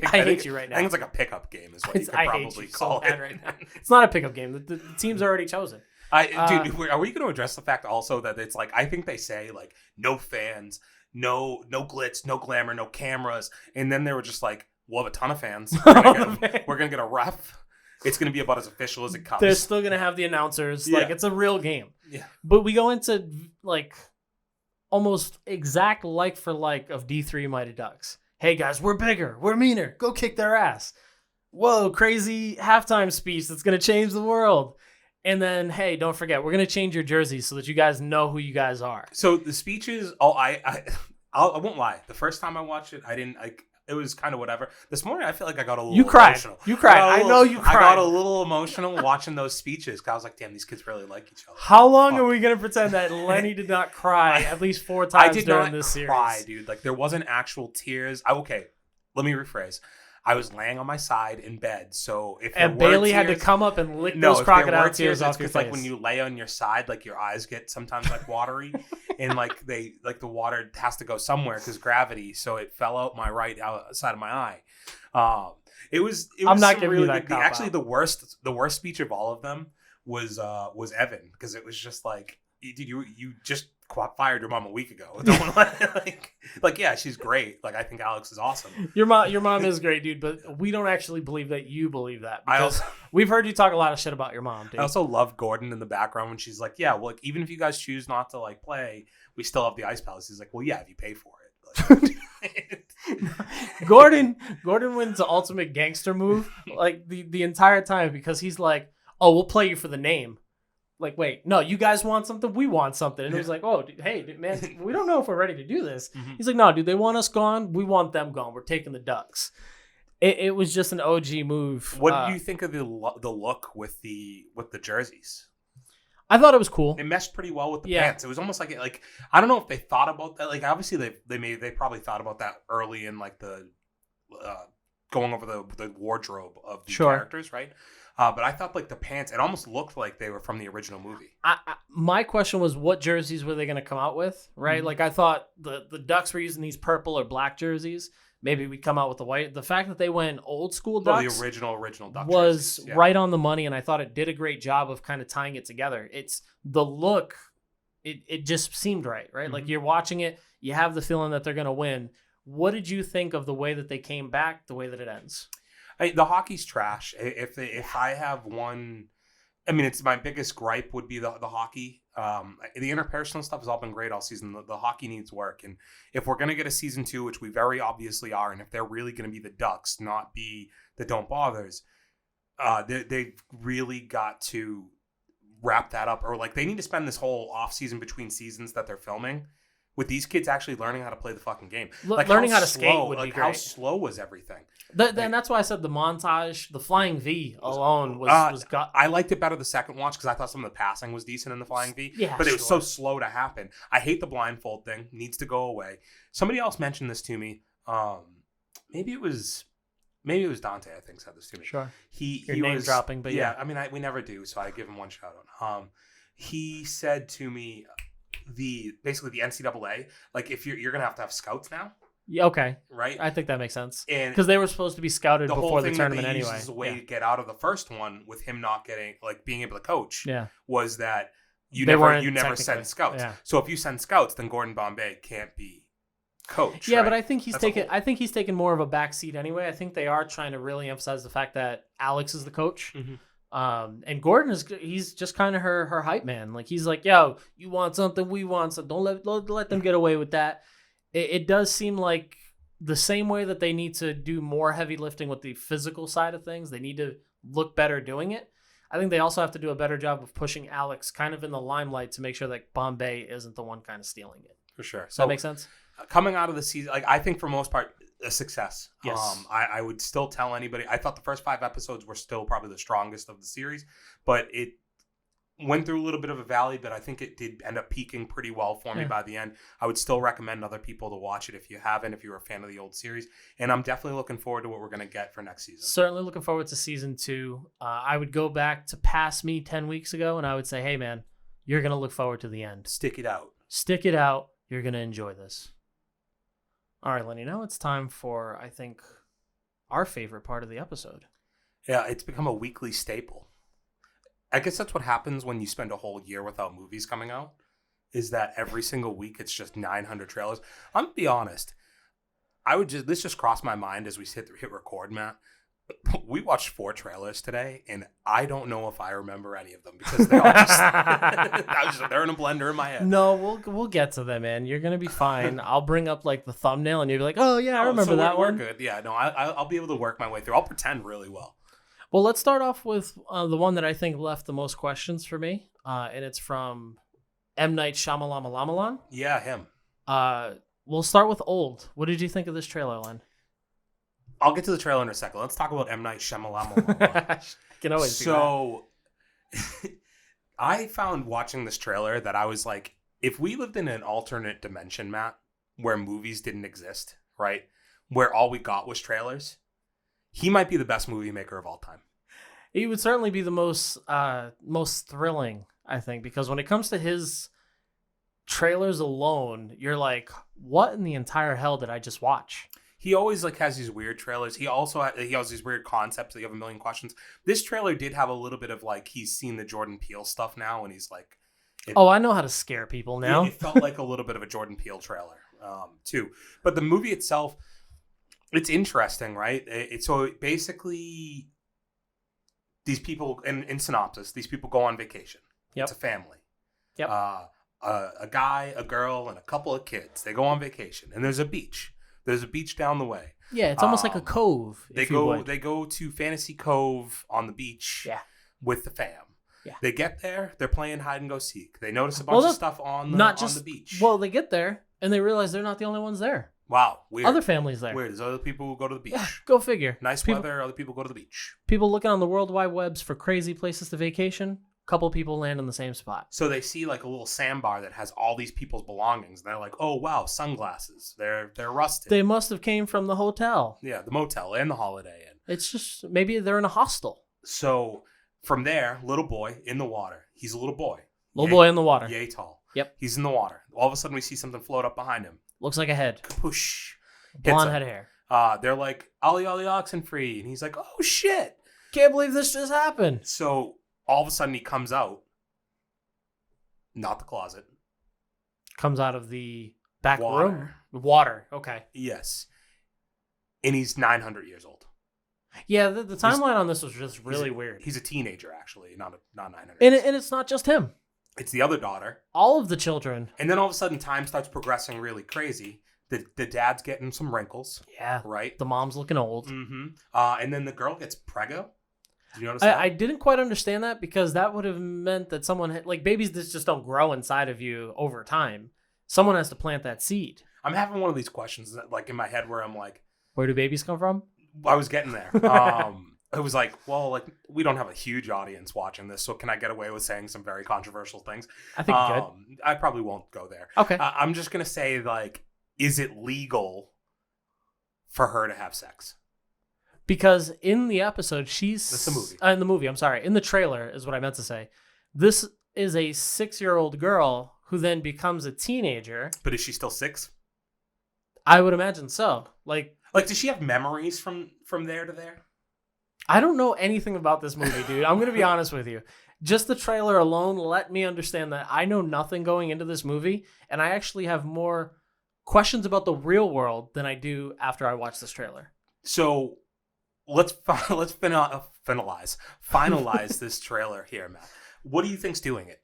I hate you right now. I think it's like a pickup game is what you could probably call it. Right now. It's not a pickup game. The team's already chosen. Dude, are we going to address the fact also that it's like, I think they say like no fans, no glitz, no glamour, no cameras, and then they were just like, we'll have a ton of fans. We're gonna get a ref. It's gonna be about as official as it comes. They're still gonna have the announcers. Yeah. Like, it's a real game. Yeah. But we go into like almost exact like for like of D3 Mighty Ducks. Hey guys, we're bigger, we're meaner. Go kick their ass. Whoa, crazy halftime speech that's gonna change the world. And then, hey, don't forget, we're going to change your jerseys so that you guys know who you guys are. So the speeches, I won't lie. The first time I watched it, I didn't, like, it was kind of whatever. This morning, I feel like I got a little emotional. You cried. I know you cried. I got a little emotional watching those speeches because I was like, damn, these kids really like each other. How long are we going to pretend that Lenny did not cry at least 4 times during this series? I did not cry, dude. Like, there wasn't actual tears. Okay, let me rephrase. I was laying on my side in bed, so if there were Bailey tears, had to come up and lick those crocodile tears off your face. Like when you lay on your side, like your eyes get sometimes like watery, and like the water has to go somewhere because gravity. So it fell out my right side of my eye. It was. I'm not giving you that. Actually, the worst speech of all of them was Evan, because it was just like, dude, you just fired your mom a week ago. Don't like yeah, she's great. Like, I think Alex is awesome. Your mom is great, dude, but we don't actually believe that you believe that, because we've heard you talk a lot of shit about your mom, dude. I also love Gordon in the background when she's like, yeah, well, like, even if you guys choose not to like play, we still have the ice palace. He's like, well, yeah, if you pay for it. Like, Gordon wins the ultimate gangster move like the entire time, because he's like, oh, we'll play you for the name. Like, wait, no, you guys want something, we want something. And it was like, oh, dude, hey, dude, man, we don't know if we're ready to do this. Mm-hmm. He's like, no, dude, they want us gone, we want them gone. We're taking the Ducks. It was just an OG move. What do you think of the look with the jerseys? I thought it was cool. It meshed pretty well with the pants. It was almost like I don't know if they thought about that. Like obviously they probably thought about that early in like the going over the wardrobe of the characters, right? But I thought like the pants, it almost looked like they were from the original movie. My question was, what jerseys were they going to come out with, right? Like I thought the Ducks were using these purple or black jerseys. Maybe we come out with the white. The fact that they went old school Ducks, the original Ducks was jerseys, right on the money, and I thought it did a great job of kind of tying it together. It's the look, it just seemed right? Like you're watching it, you have the feeling that they're going to win. What did you think of the way that they came back, the way that it ends? The hockey's trash. If I have one, I mean, it's my biggest gripe would be the hockey. The interpersonal stuff has all been great all season. The hockey needs work, and if we're gonna get a season 2, which we very obviously are, and if they're really gonna be the Ducks, not be the Don't Bothers, they've really got to wrap that up, or like they need to spend this whole off season between seasons that they're filming with these kids actually learning how to play the fucking game. Like learning how to skate would be great. How slow was everything? Then that's why I said the montage, the flying V alone was got. I liked it better the second watch because I thought some of the passing was decent in the flying V. Yeah, but it was so slow to happen. I hate the blindfold thing. Needs to go away. Somebody else mentioned this to me. Maybe it was Dante. I think said this to me. Sure. He name was dropping, but yeah. I mean, we never do, so I give him one shout out. He said to me, basically the NCAA, like if you're gonna have to have scouts now. Yeah, okay. Right? I think that makes sense. Because they were supposed to be scouted before the tournament that they anyway. As a way to get out of the first one with him not getting, like being able to coach, was that you never send scouts. Yeah. So if you send scouts, then Gordon Bombay can't be coach. Yeah, right? but I think he's taken more of a backseat anyway. I think they are trying to really emphasize the fact that Alex is the coach. Mm-hmm. And Gordon he's just kind of her hype man. Like he's like, yo, you want something, we want something. Don't let them get away with that. It does seem like the same way that they need to do more heavy lifting with the physical side of things, they need to look better doing it. I think they also have to do a better job of pushing Alex kind of in the limelight to make sure that Bombay isn't the one kind of stealing it. For sure. Does that make sense? Coming out of the season, like I think for most part, a success. Yes. I would still tell anybody. I thought the first 5 episodes were still probably the strongest of the series, but it went through a little bit of a valley, but I think it did end up peaking pretty well for me by the end. I would still recommend other people to watch it if you haven't, if you're a fan of the old series. And I'm definitely looking forward to what we're going to get for next season. Certainly looking forward to season 2. I would go back to past me 10 weeks ago, and I would say, hey, man, you're going to look forward to the end. Stick it out. Stick it out. You're going to enjoy this. All right, Lenny, now it's time for, I think, our favorite part of the episode. Yeah, it's become a weekly staple. I guess that's what happens when you spend a whole year without movies coming out, is that every single week it's just 900 trailers. I'm going to be honest. This just crossed my mind as we hit record, Matt. We watched 4 trailers today, and I don't know if I remember any of them because they all just they're in a blender in my head. No, we'll get to them, man. You're gonna be fine. I'll bring up like the thumbnail, and you'll be like, "Oh yeah, I remember that one." We're good. Yeah, no, I'll be able to work my way through. I'll pretend really well. Well, let's start off with the one that I think left the most questions for me, and it's from M. Night Shyamalan. Yeah, him. We'll start with Old. What did you think of this trailer, Len? I'll get to the trailer in a second. Let's talk about M. Night Shyamalan. Can always so, I found watching this trailer that I was like, if we lived in an alternate dimension, Matt, where movies didn't exist, right? Where all we got was trailers, he might be the best movie maker of all time. He would certainly be the most thrilling, I think, because when it comes to his trailers alone, you're like, what in the entire hell did I just watch? He always like has these weird trailers. He has these weird concepts that you have a million questions. This trailer did have a little bit of like, he's seen the Jordan Peele stuff now, and he's like, I know how to scare people now. It felt like a little bit of a Jordan Peele trailer too. But the movie itself, it's interesting, right? So basically, these people, in synopsis, these people go on vacation. Yep. It's a family. Yep. A guy, a girl, and a couple of kids. They go on vacation, and there's a beach. There's a beach down the way. Yeah, it's almost like a cove. They go to Fantasy Cove on the beach. Yeah. With the fam. Yeah. They get there. They're playing hide and go seek. They notice a bunch of stuff on the beach. Well, they get there and they realize they're not the only ones there. Wow, weird. Other families there. Weird. There's other people who go to the beach. Yeah, go figure. Nice weather. Other people go to the beach. People looking on the World Wide Webs for crazy places to vacation. couple people land in the same spot. So they see like a little sandbar that has all these people's belongings. And they're like, oh, wow, sunglasses. They're rusted. They must have came from the hotel. Yeah, the motel and the Holiday Inn. It's just, maybe they're in a hostel. So from there, little boy in the water. He's a little boy. Little boy in the water. Yay tall. Yep. He's in the water. All of a sudden, we see something float up behind him. Looks like a head. Kapoosh. Blonde head hair. They're like, Ollie, Ollie, oxen free. And he's like, oh, shit. Can't believe this just happened. So all of a sudden, he comes out. Not the closet. Comes out of the back Water. room. Water. Okay. Yes. And he's 900 years old. Yeah, the timeline on this was just really weird. He's a teenager, actually, not 900. And it's not just him. It's the other daughter. All of the children. And then all of a sudden, time starts progressing really crazy. The dad's getting some wrinkles. Yeah. Right? The mom's looking old. Mm-hmm. And then the girl gets preggo. Did you notice that? I didn't quite understand that because that would have meant that someone had, like, babies just don't grow inside of you over time. Someone has to plant that seed. I'm having one of these questions that, like, in my head where I'm like, where do babies come from? I was getting there. It was like, well, like, we don't have a huge audience watching this, so can I get away with saying some very controversial things? I think you could. I probably won't go there. Okay. I'm just going to say, like, is it legal for her to have sex? Because in the episode, That's the movie. In the movie, I'm sorry. In the trailer is what I meant to say. This is a 6-year-old girl who then becomes a teenager. But is she still 6? I would imagine so. Like, does she have memories from there to there? I don't know anything about this movie, dude. I'm going to be honest with you. Just the trailer alone let me understand that I know nothing going into this movie, and I actually have more questions about the real world than I do after I watch this trailer. So let's finalize this trailer here, Matt. What do you think's doing it?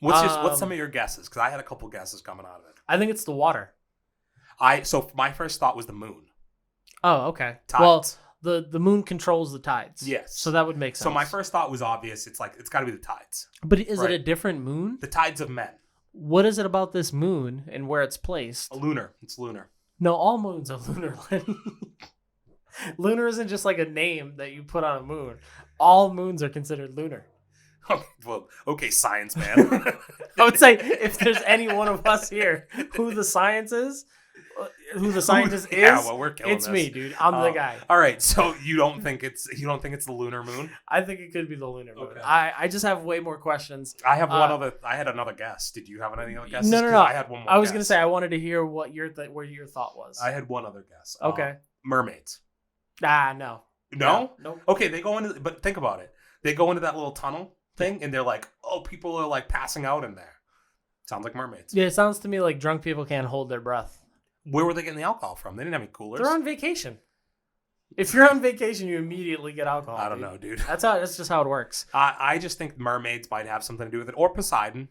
What's some of your guesses? Because I had a couple guesses coming out of it. I think it's the water. So my first thought was the moon. Oh, okay. Tides. Well, the moon controls the tides. Yes. So that would make sense. So my first thought was obvious. It's like, it's got to be the tides. But is it Right. a different moon? The tides of men. What is it about this moon and where it's placed? It's lunar. No, all moons are lunar. Lunar isn't just like a name that you put on a moon. All moons are considered lunar. Well, okay, science man. I would say if there's any one of us here who the scientist is, Yeah, well, we're killing it's this. me, dude. I'm the guy. All right, so you don't think it's the lunar moon? I think it could be the lunar moon. Okay. I just have way more questions. I have I had another guess. Did you have any other guesses? No. 'Cause I had one more. I was guess. gonna say I wanted to hear what your thought was. I had one other guess. Okay. Mermaids. No. No? Nope. Okay, they go into, but think about it. They go into that little tunnel thing, and they're like, oh, people are like passing out in there. Sounds like mermaids. Yeah, it sounds to me like drunk people can't hold their breath. Where were they getting the alcohol from? They didn't have any coolers. They're on vacation. If you're on vacation, you immediately get alcohol. I don't know, dude. That's just how it works. I just think mermaids might have something to do with it, or Poseidon.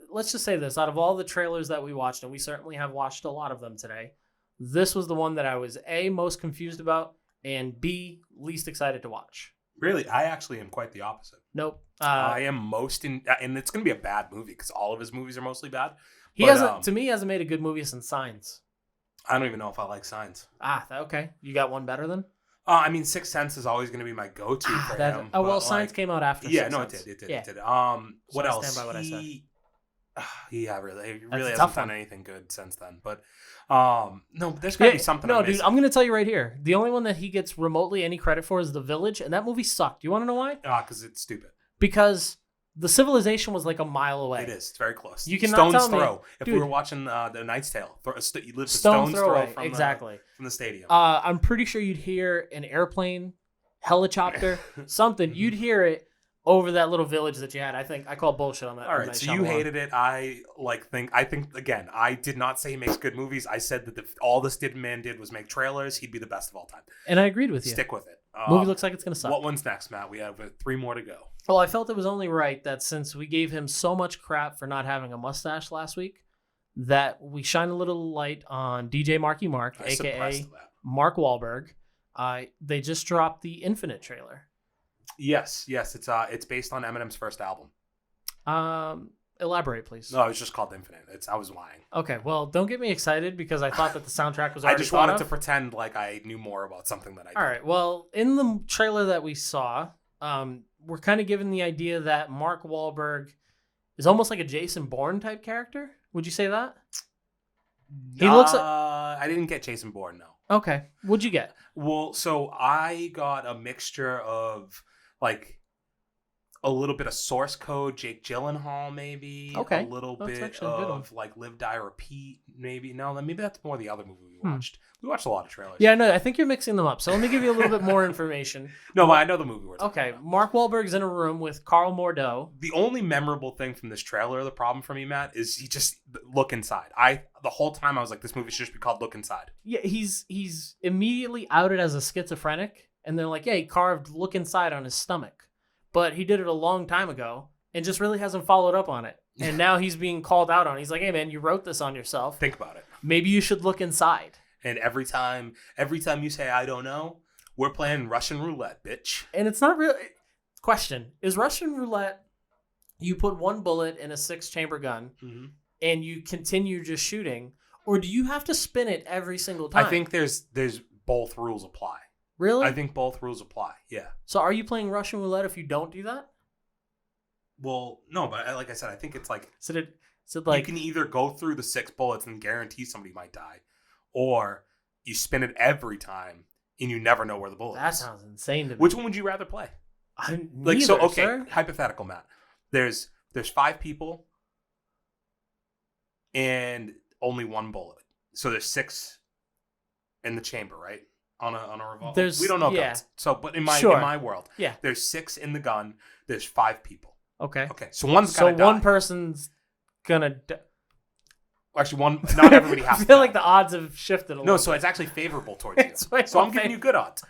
Let's just say this: out of all the trailers that we watched, and we certainly have watched a lot of them today, this was the one that I was A, most confused about, and B, least excited to watch. Really, I actually am quite the opposite. Nope. I am most and it's going to be a bad movie because all of his movies are mostly bad. He hasn't made a good movie since Signs. I don't even know if I like Signs. Okay. You got one better then? I mean, Sixth Sense is always going to be my go-to for him. Oh, well, but, Signs came out after. Yeah, Sixth no, Sense. it did. Yeah. It did. So What I else? stand by what I said. Yeah, really. He That's really a hasn't tough done one. anything good since then. But no, there's got to be something. No, I'm dude, missing. I'm going to tell you right here. The only one that he gets remotely any credit for is The Village, and that movie sucked. You want to know why? Because it's stupid. Because the civilization was like a mile away. It is. It's very close. You cannot Stone's tell me- throw. If we dude. were watching The Knight's Tale, you live a Stone's stone's throw throw away, from exactly. from the stadium. I'm pretty sure you'd hear an airplane, helicopter, something. You'd hear it over that little village that you had. I call bullshit on that. All right, so you hated it. I think again. I did not say he makes good movies. I said that all this man did was make trailers. He'd be the best of all time. And I agreed with you. Stick with it. Movie looks like it's gonna suck. What one's next, Matt? We have 3 more to go. Well, I felt it was only right that since we gave him so much crap for not having a mustache last week, that we shine a little light on DJ Marky Mark, I suppressed aka that. Mark Wahlberg. They just dropped the Infinite trailer. Yes, it's based on Eminem's first album. Elaborate, please. No, it's just called Infinite. I was lying. Okay, well, don't get me excited because I thought that the soundtrack was I already just thought wanted of. to pretend like I knew more about something that I didn't. All right, well, in the trailer that we saw, we're kind of given the idea that Mark Wahlberg is almost like a Jason Bourne type character. Would you say that? He looks like... I didn't get Jason Bourne, no. Okay. What'd you get? Well, so I got a mixture of like a little bit of Source Code, Jake Gyllenhaal, maybe. Okay. A little That's bit actually a good one. of like Live, Die, Repeat, maybe. No, maybe that's more the other movie we watched. We watched a lot of trailers. Yeah, no, I think you're mixing them up. So let me give you a little bit more information. No, but I know the movie we're talking Okay. about. Mark Wahlberg's in a room with Carl Mordeau. The only memorable thing from this trailer, the problem for me, Matt, is he just look inside. The whole time I was like, this movie should just be called Look Inside. Yeah, he's immediately outed as a schizophrenic, and they're like, yeah, he carved look inside on his stomach. But he did it a long time ago and just really hasn't followed up on it. And now he's being called out on it. He's like, hey, man, you wrote this on yourself. Think about it. Maybe you should look inside. And every time you say, I don't know, we're playing Russian roulette, bitch. And it's not really... Question. Is Russian roulette, you put one bullet in a 6-chamber gun, and you continue just shooting, or do you have to spin it every single time? I think there's both rules apply. Really? I think both rules apply. Yeah. So are you playing Russian roulette if you don't do that? Well, no, but like I said, I think it's like So like you can either go through the 6 bullets and guarantee somebody might die, or you spin it every time and you never know where the bullet that is. sounds insane to me. Which one would you rather play? Neither, sir. Hypothetical, Matt. There's 5 people and only 1 bullet. So there's 6 in the chamber, right? On a revolver. We don't know guns. So, but in my world, there's 6 in the gun. There's 5 people. Okay. So one's gotta die. One person's gonna. Actually, one. Not everybody has. I feel like the odds have shifted a little. No, so it's actually favorable towards you. So I'm giving you good odds.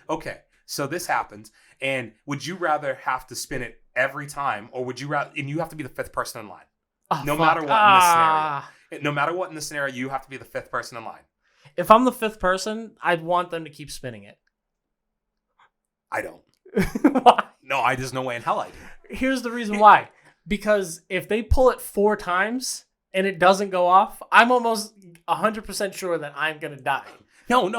Okay. So this happens, and would you rather have to spin it every time, or would you rather? And you have to be the 5th person in line. No matter what in this scenario. No matter what in the scenario, you have to be the 5th person in line. If I'm the 5th person, I'd want them to keep spinning it. I don't. Why? No, there's no way in hell I do. Here's the reason why. Because if they pull it 4 times and it doesn't go off, I'm almost 100% sure that I'm going to die. No.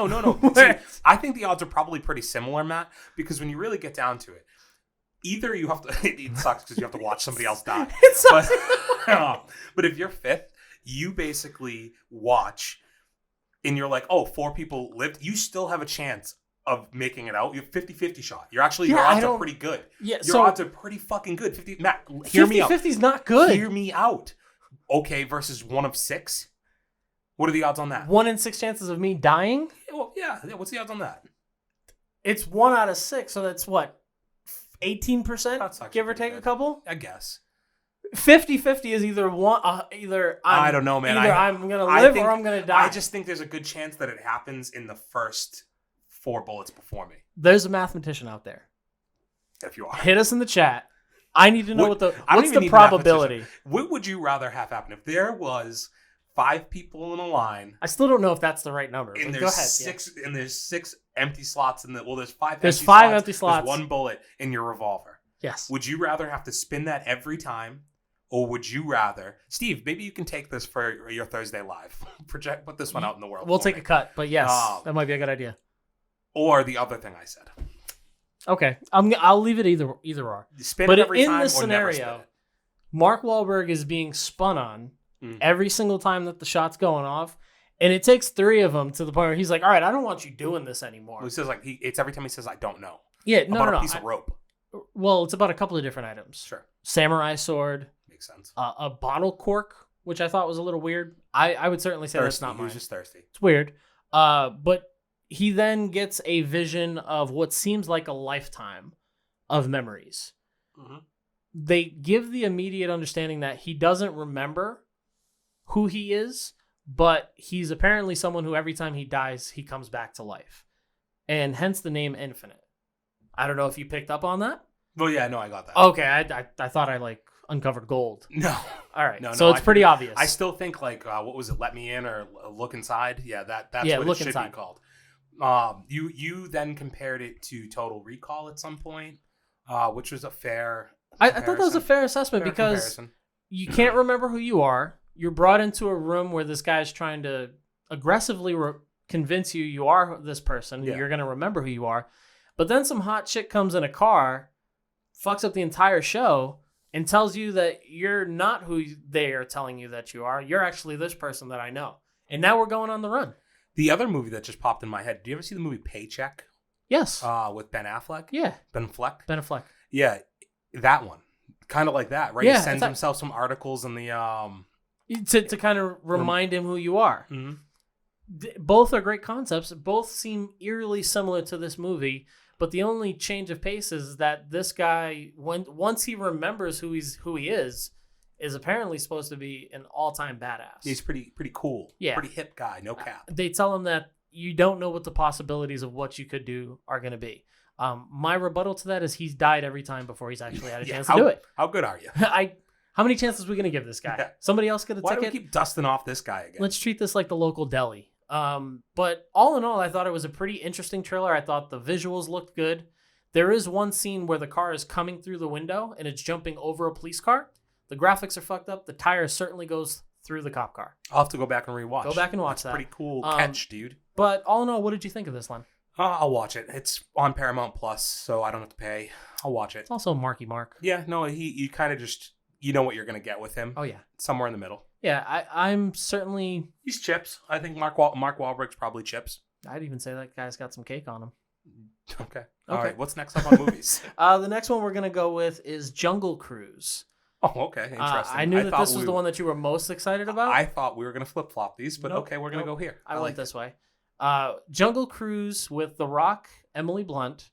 See, I think the odds are probably pretty similar, Matt, because when you really get down to it, either you have to, it sucks because you have to watch somebody else die. It sucks. But if you're 5th, you basically watch and you're like, oh, 4 people lived. You still have a chance of making it out. You have 50-50 shot. Your odds are pretty good. Yeah, your odds are pretty fucking good. 50, Matt, hear me out. 50-50's not good. Hear me out. Okay, versus 1 of 6. What are the odds on that? 1 in 6 chances of me dying? Well, yeah. What's the odds on that? It's 1 out of 6, so that's what? 18%? Give or take a couple? I guess. 50-50 is either one. I don't know, man. Either I'm gonna live or I'm gonna die. I just think there's a good chance that it happens in the first 4 bullets before me. There's a mathematician out there. If you are, hit us in the chat. I need to know what's the probability. What would you rather have happen if there was 5 people in a line? I still don't know if that's the right number. And go there's ahead, 6 and there's 6 empty slots in the there's 5 there's empty 5 slots, empty slots. There's 1 bullet in your revolver. Yes. Would you rather have to spin that every time, or would you rather, Steve, maybe you can take this for your Thursday live. Put this one out in the world. We'll take a cut, but yes, that might be a good idea. Or the other thing I said. Okay, I'll leave it either or. Spin it every time, in this or never scenario, spin it. Mark Wahlberg is being spun on every single time that the shot's going off, and it takes 3 of them to the point where he's like, "All right, I don't want you doing this anymore." Well, he says it's every time he says, "I don't know." Yeah, no. A piece of rope. Well, it's about a couple of different items. Sure. Samurai sword. Makes sense. A bottle cork, which I thought was a little weird. I would certainly say that's not mine. He was just thirsty. It's weird. But he then gets a vision of what seems like a lifetime of memories. Mm-hmm. They give the immediate understanding that he doesn't remember who he is, but he's apparently someone who every time he dies, he comes back to life. And hence the name Infinite. I don't know if you picked up on that. Well, yeah, no, I got that. Okay, I thought I uncovered gold. No. All right. No, so it's pretty obvious. I still think what was it? Let Me In or Look Inside? Yeah, that's what it should be called. You then compared it to Total Recall at some point, which was a fair. I thought that was a fair assessment because you can't remember who you are. You're brought into a room where this guy's trying to aggressively convince you are this person. Yeah. You're going to remember who you are. But then some hot chick comes in a car fucks up the entire show and tells you that you're not who they are telling you that you are. You're actually this person that I know. And now we're going on the run. The other movie that just popped in my head, do you ever see the movie Paycheck? Yes. With Ben Affleck? Yeah. Ben Fleck? Ben Affleck. Yeah, that one. Kind of like that, right? Yeah, He sends himself some articles in the... To kind of remind him who you are. Mm-hmm. Both are great concepts. Both seem eerily similar to this movie, but the only change of pace is that this guy, once he remembers who he is apparently supposed to be an all-time badass. He's pretty cool. Yeah. Pretty hip guy, no cap. They tell him that you don't know what the possibilities of what you could do are going to be. My rebuttal to that is he's died every time before he's actually had a chance to do it. How good are you? How many chances are we going to give this guy? Yeah. Somebody else get a Why ticket? do we keep dusting off this guy again? Let's treat this like the local deli. But all in all, I thought it was a pretty interesting trailer. I thought the visuals looked good. There is one scene where the car is coming through the window and it's jumping over a police car. The graphics are fucked up. The tire certainly goes through the cop car. I'll have to go back and rewatch. Go back and watch that. Pretty cool catch, dude. But all in all, what did you think of this one? I'll watch it. It's on Paramount Plus, so I don't have to pay. I'll watch it. It's also Marky Mark. Yeah, no, you kind of just, you know what you're going to get with him. Oh, yeah. Somewhere in the middle. Yeah, I'm certainly... He's chips. I think Mark Wahlberg's probably chips. I'd even say that guy's got some cake on him. Okay. All right, what's next up on movies? The next one we're going to go with is Jungle Cruise. Oh, okay. Interesting. I knew that this was the one that you were most excited about. I thought we were going to flip-flop these, but Nope, okay, we're going to go here. I went this way. Jungle Cruise with The Rock, Emily Blunt.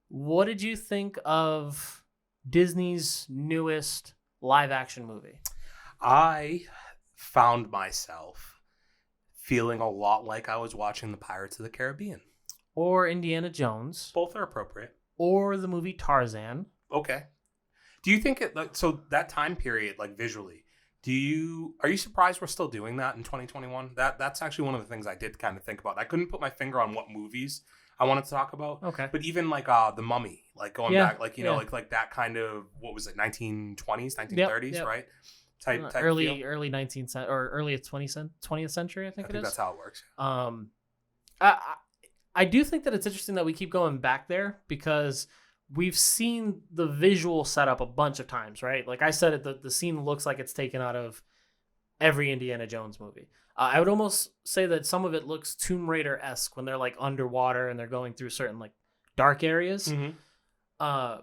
What did you think of Disney's newest live-action movie? I found myself feeling a lot like I was watching the Pirates of the Caribbean. Or Indiana Jones. Both are appropriate. Or the movie Tarzan. Okay. Do you think so that time period, like visually, are you surprised we're still doing that in 2021? That's actually one of the things I did kind of think about. I couldn't put my finger on what movies I wanted to talk about. Okay. But even like The Mummy, like going back, like, you know, like that kind of, what was it, 1920s, 1930s, yep. right? Type early feel. early 19th or early 20th century, I think it is. That's how it works. I do think that it's interesting that we keep going back there because we've seen the visual setup a bunch of times, right? Like I said, the scene looks like it's taken out of every Indiana Jones movie. I would almost say that some of it looks Tomb Raider-esque when they're like underwater and they're going through certain like dark areas. Mm-hmm.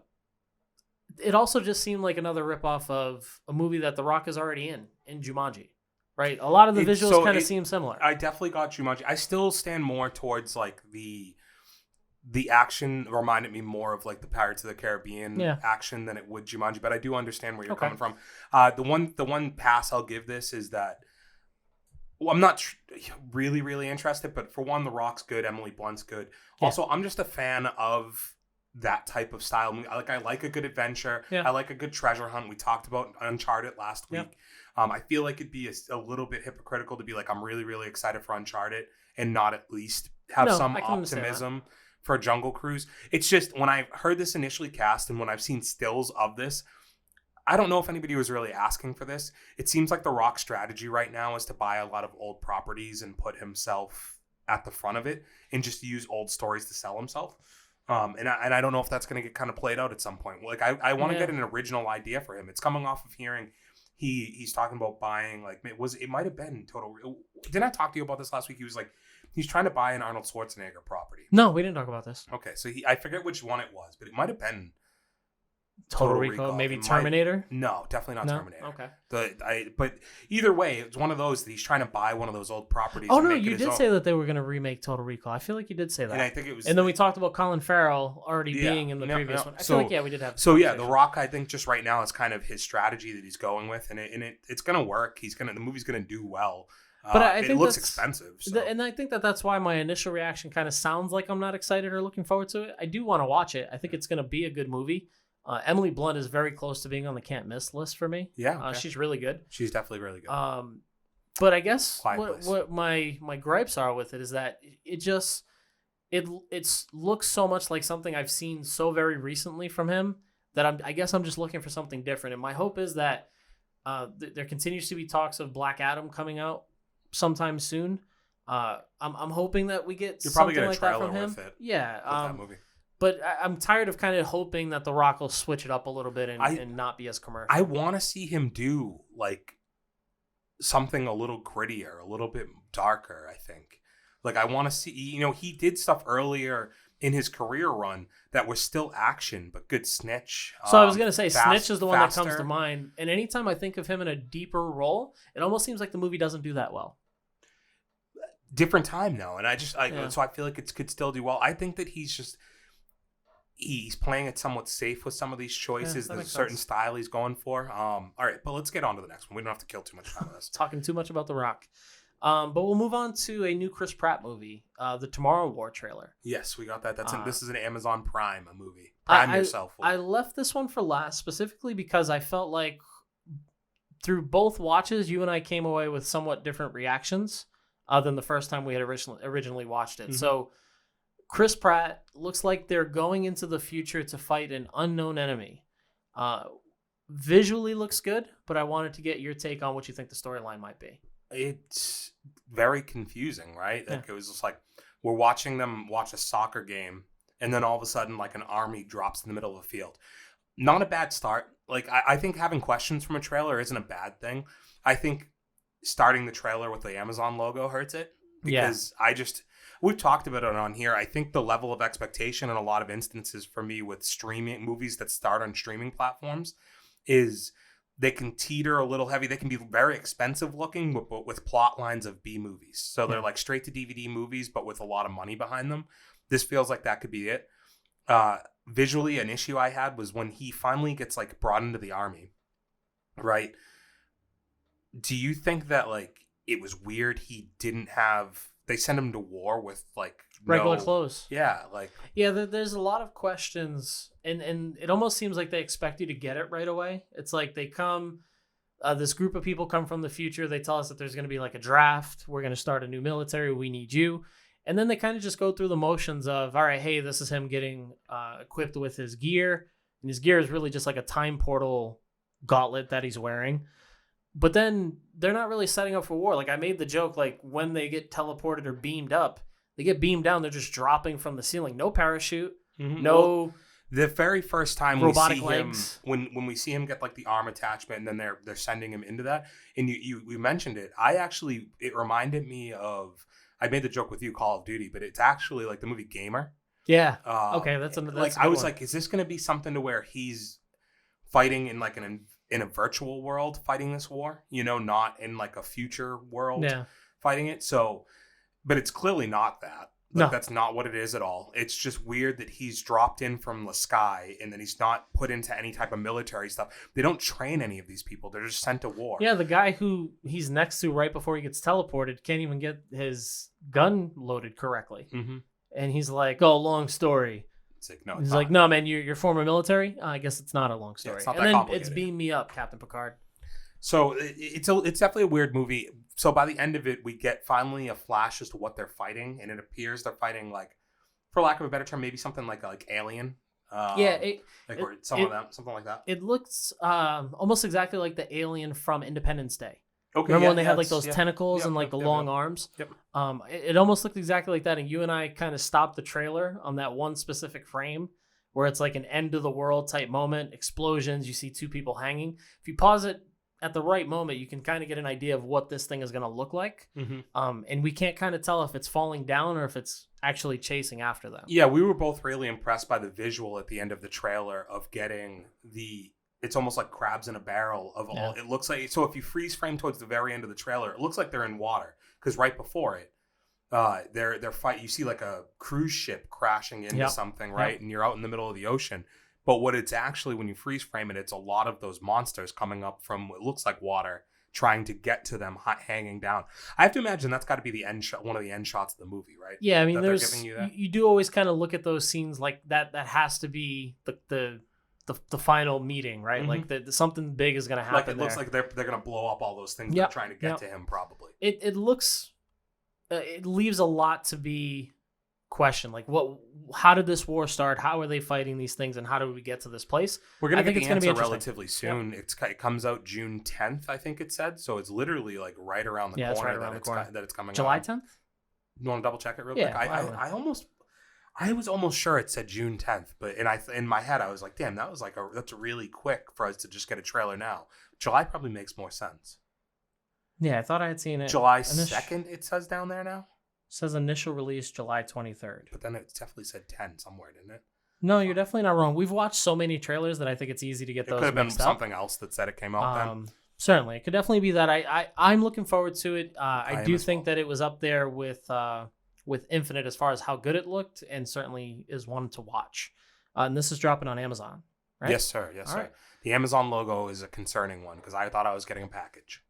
It also just seemed like another ripoff of a movie that The Rock is already in Jumanji, right? A lot of the visuals kind of seem similar. I definitely got Jumanji. I still stand more towards like the action reminded me more of like the Pirates of the Caribbean action than it would Jumanji, but I do understand where you're coming from. The one pass I'll give this is that, well, I'm not really interested, but for one, The Rock's good, Emily Blunt's good. Yeah. Also, I'm just a fan of that type of style. I like a good adventure. Yeah. I like a good treasure hunt. We talked about Uncharted last week. Yeah. I feel like it'd be a little bit hypocritical to be like, I'm really excited for Uncharted and not at least have some optimism for Jungle Cruise. It's just, when I heard this initially cast and when I've seen stills of this, I don't know if anybody was really asking for this. It seems like The Rock's strategy right now is to buy a lot of old properties and put himself at the front of it and just use old stories to sell himself. And I don't know if that's going to get kind of played out at some point. Like I want to get an original idea for him. It's coming off of hearing he's talking about buying, like, it might have been Total. Didn't I talk to you about this last week? He was like, he's trying to buy an Arnold Schwarzenegger property. No, we didn't talk about this. Okay, so I forget which one it was, but it might have been Total Recall, maybe Terminator? No, definitely not Terminator. Okay. But either way, it's one of those that he's trying to buy one of those old properties. Oh, no, you did say that they were going to remake Total Recall. I feel like you did say that. And I think it was. And then we talked about Colin Farrell already being in the previous one. I feel like, we did have. So, yeah, The Rock, I think just right now is kind of his strategy that he's going with, and it's going to work. The movie's going to do well. But I think it looks expensive. So. And I think that's why my initial reaction kind of sounds like I'm not excited or looking forward to it. I do want to watch it. I think it's going to be a good movie. Emily Blunt is very close to being on the can't miss list for me. Yeah, okay. She's really good. She's definitely really good. But I guess what my gripes are with it is that it looks so much like something I've seen so very recently from him that I guess I'm just looking for something different. And my hope is that there continues to be talks of Black Adam coming out sometime soon. I'm hoping that we get something like that from him. Yeah, that movie. But I'm tired of kind of hoping that The Rock will switch it up a little bit and not be as commercial. I want to see him do like something a little grittier, a little bit darker, I think. Like I want to see, he did stuff earlier in his career run that was still action, but good snitch. So I was going to say, Snitch is the one that comes faster. to mind. And anytime I think of him in a deeper role, it almost seems like the movie doesn't do that well. Different time now. And so I feel like it could still do well. I think that he's playing it somewhat safe with some of these choices. There's a certain style he's going for. All right, but let's get on to the next one. We don't have to kill too much time on this. Talking too much about The Rock. But we'll move on to a new Chris Pratt movie, the Tomorrow War trailer. Yes, we got that. This is an Amazon Prime movie. Yourself. I left this one for last specifically because I felt like through both watches, you and I came away with somewhat different reactions than the first time we had originally watched it. Mm-hmm. So Chris Pratt looks like they're going into the future to fight an unknown enemy. Visually looks good, but I wanted to get your take on what you think the storyline might be. It's very confusing, right? Like it was just like we're watching them watch a soccer game, and then all of a sudden, like an army drops in the middle of a field. Not a bad start. Like I think having questions from a trailer isn't a bad thing. I think starting the trailer with the Amazon logo hurts it because we've talked about it on here. I think the level of expectation in a lot of instances for me with streaming movies that start on streaming platforms is they can teeter a little heavy. They can be very expensive looking, but with plot lines of B movies. So they're like straight to DVD movies, but with a lot of money behind them. This feels like that could be it. Visually, an issue I had was when he finally gets like brought into the army, right? Do you think that like it was weird they sent him to war with like regular clothes? Yeah, there's a lot of questions, and it almost seems like they expect you to get it right away. It's like they come, this group of people come from the future. They tell us that there's going to be like a draft. We're going to start a new military. We need you. And then they kind of just go through the motions of, all right, hey, this is him getting equipped with his gear. And his gear is really just like a time portal gauntlet that he's wearing. But then they're not really setting up for war. Like I made the joke, like when they get teleported or beamed up, they get beamed down. They're just dropping from the ceiling. No parachute. Mm-hmm. No. Well, the very first time we see legs. Him, when we see him get like the arm attachment, and then they're sending him into that, and you mentioned it. It reminded me of. I made the joke with you, Call of Duty, but it's actually like the movie Gamer. Yeah. Okay, that's like I was like, is this going to be something to where he's fighting in like in a virtual world fighting this war, not in like a future world fighting it. So, but it's clearly not that. Like, that's not what it is at all. It's just weird that he's dropped in from the sky and then he's not put into any type of military stuff. They don't train any of these people. They're just sent to war. Yeah, the guy who he's next to right before he gets teleported can't even get his gun loaded correctly. Mm-hmm. And he's like, oh, long story. It's like, no, he's like, no, man, you're former military? I guess it's not a long story. Yeah, it's not and that then complicated. It's beam me up, Captain Picard. So it's definitely a weird movie. So by the end of it, we get finally a flash as to what they're fighting, and it appears they're fighting like, for lack of a better term, maybe something like Alien. Something like that. It looks almost exactly like the Alien from Independence Day. Okay, remember when they had like those tentacles and like the long arms? Yep. It almost looked exactly like that. And you and I kind of stopped the trailer on that one specific frame where it's like an end of the world type moment, explosions. You see two people hanging. If you pause it at the right moment, you can kind of get an idea of what this thing is going to look like. Mm-hmm. And we can't kind of tell if it's falling down or if it's actually chasing after them. Yeah, we were both really impressed by the visual at the end of the trailer of getting it's almost like crabs in a barrel of all. It looks like, so if you freeze frame towards the very end of the trailer, it looks like they're in water because right before it, they're fight. You see like a cruise ship crashing into something, right? And you're out in the middle of the ocean. But what it's actually, when you freeze frame it, it's a lot of those monsters coming up from what looks like water, trying to get to them hanging down. I have to imagine that's got to be the end shot, one of the end shots of the movie, right? Yeah, I mean, you do always kind of look at those scenes like that. That has to be the final meeting, right? Mm-hmm. Like something big is going to happen. Like it looks like they're going to blow up all those things they're trying to get to him, probably. It looks, it leaves a lot to be questioned. Like how did this war start? How are they fighting these things? And how did we get to this place? We're going to get the answer relatively soon. It comes out June 10th, I think it said. So it's literally like right around the corner that it's coming out. July 10th? You want to double check it real quick? I was almost sure it said June 10th, but in my head I was like, damn, that's really quick for us to just get a trailer now. July probably makes more sense. Yeah, I thought I had seen it. July 2nd, it says down there now. Says initial release July 23rd. But then it definitely said 10 somewhere, didn't it? No, you're definitely not wrong. We've watched so many trailers that I think it's easy to get those It could have been mixed up. something else that said it came out then. Certainly, it could definitely be that. I'm looking forward to it. I do think that it was up there with Infinite as far as how good it looked, and certainly is one to watch. And this is dropping on Amazon, right? Yes, sir. Yes, sir. Right. The Amazon logo is a concerning one because I thought I was getting a package.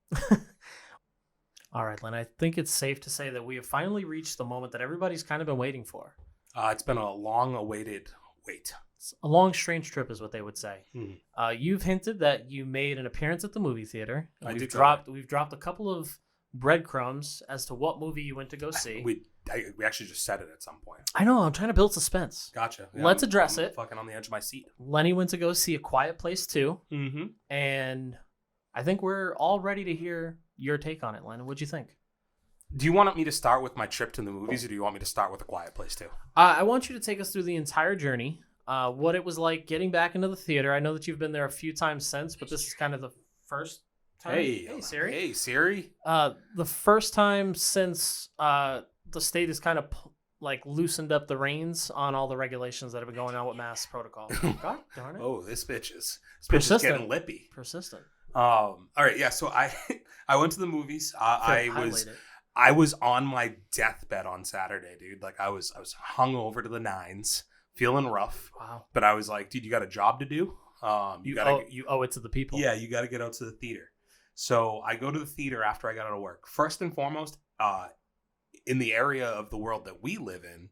All right, Len. I think it's safe to say that we have finally reached the moment that everybody's kind of been waiting for. It's been a long-awaited wait. It's a long, strange trip, is what they would say. Mm-hmm. You've hinted that you made an appearance at the movie theater. We've dropped a couple of breadcrumbs as to what movie you went to go see. We actually just said it at some point. I know. I'm trying to build suspense. Gotcha. Yeah, Let's address it. Fucking on the edge of my seat. Lenny went to go see A Quiet Place 2. Mm-hmm. And I think we're all ready to hear your take on it, Len. What'd you think? Do you want me to start with my trip to the movies, or do you want me to start with A Quiet Place 2? I want you to take us through the entire journey. What it was like getting back into the theater. I know that you've been there a few times since, but this is kind of the first time. Hey, Siri. Hey, Siri. The first time since the state has kind of loosened up the reins on all the regulations that have been going on with mask protocol. God darn it. Oh, this bitch is getting lippy. Persistent. All right, yeah. So I went to the movies. I was on my deathbed on Saturday, dude. Like I was hung over to the nines. Feeling rough. Wow. But I was like, dude, you got a job to do. You owe it to the people. Yeah, you got to get out to the theater. So I go to the theater after I got out of work. First and foremost, in the area of the world that we live in,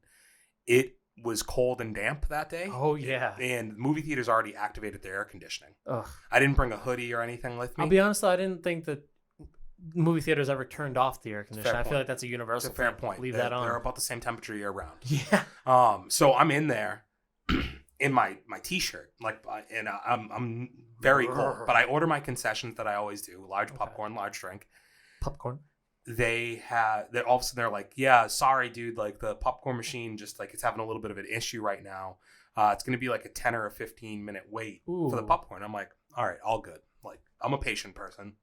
it was cold and damp that day. Oh, yeah. And movie theaters already activated their air conditioning. Ugh. I didn't bring a hoodie or anything with me. I'll be honest, though, I didn't think that movie theaters ever turned off the air conditioning. I feel like that's a universal fair point. Leave that on. They're about the same temperature year round. Yeah. So I'm in there in my t-shirt, and I'm very cold, but I order my concessions that I always do: large popcorn, large drink. Popcorn. They all of a sudden they're like, yeah, sorry, dude, like the popcorn machine just like it's having a little bit of an issue right now. It's gonna be like a 10 or a 15-minute wait for the popcorn. I'm like, all right, all good. Like I'm a patient person.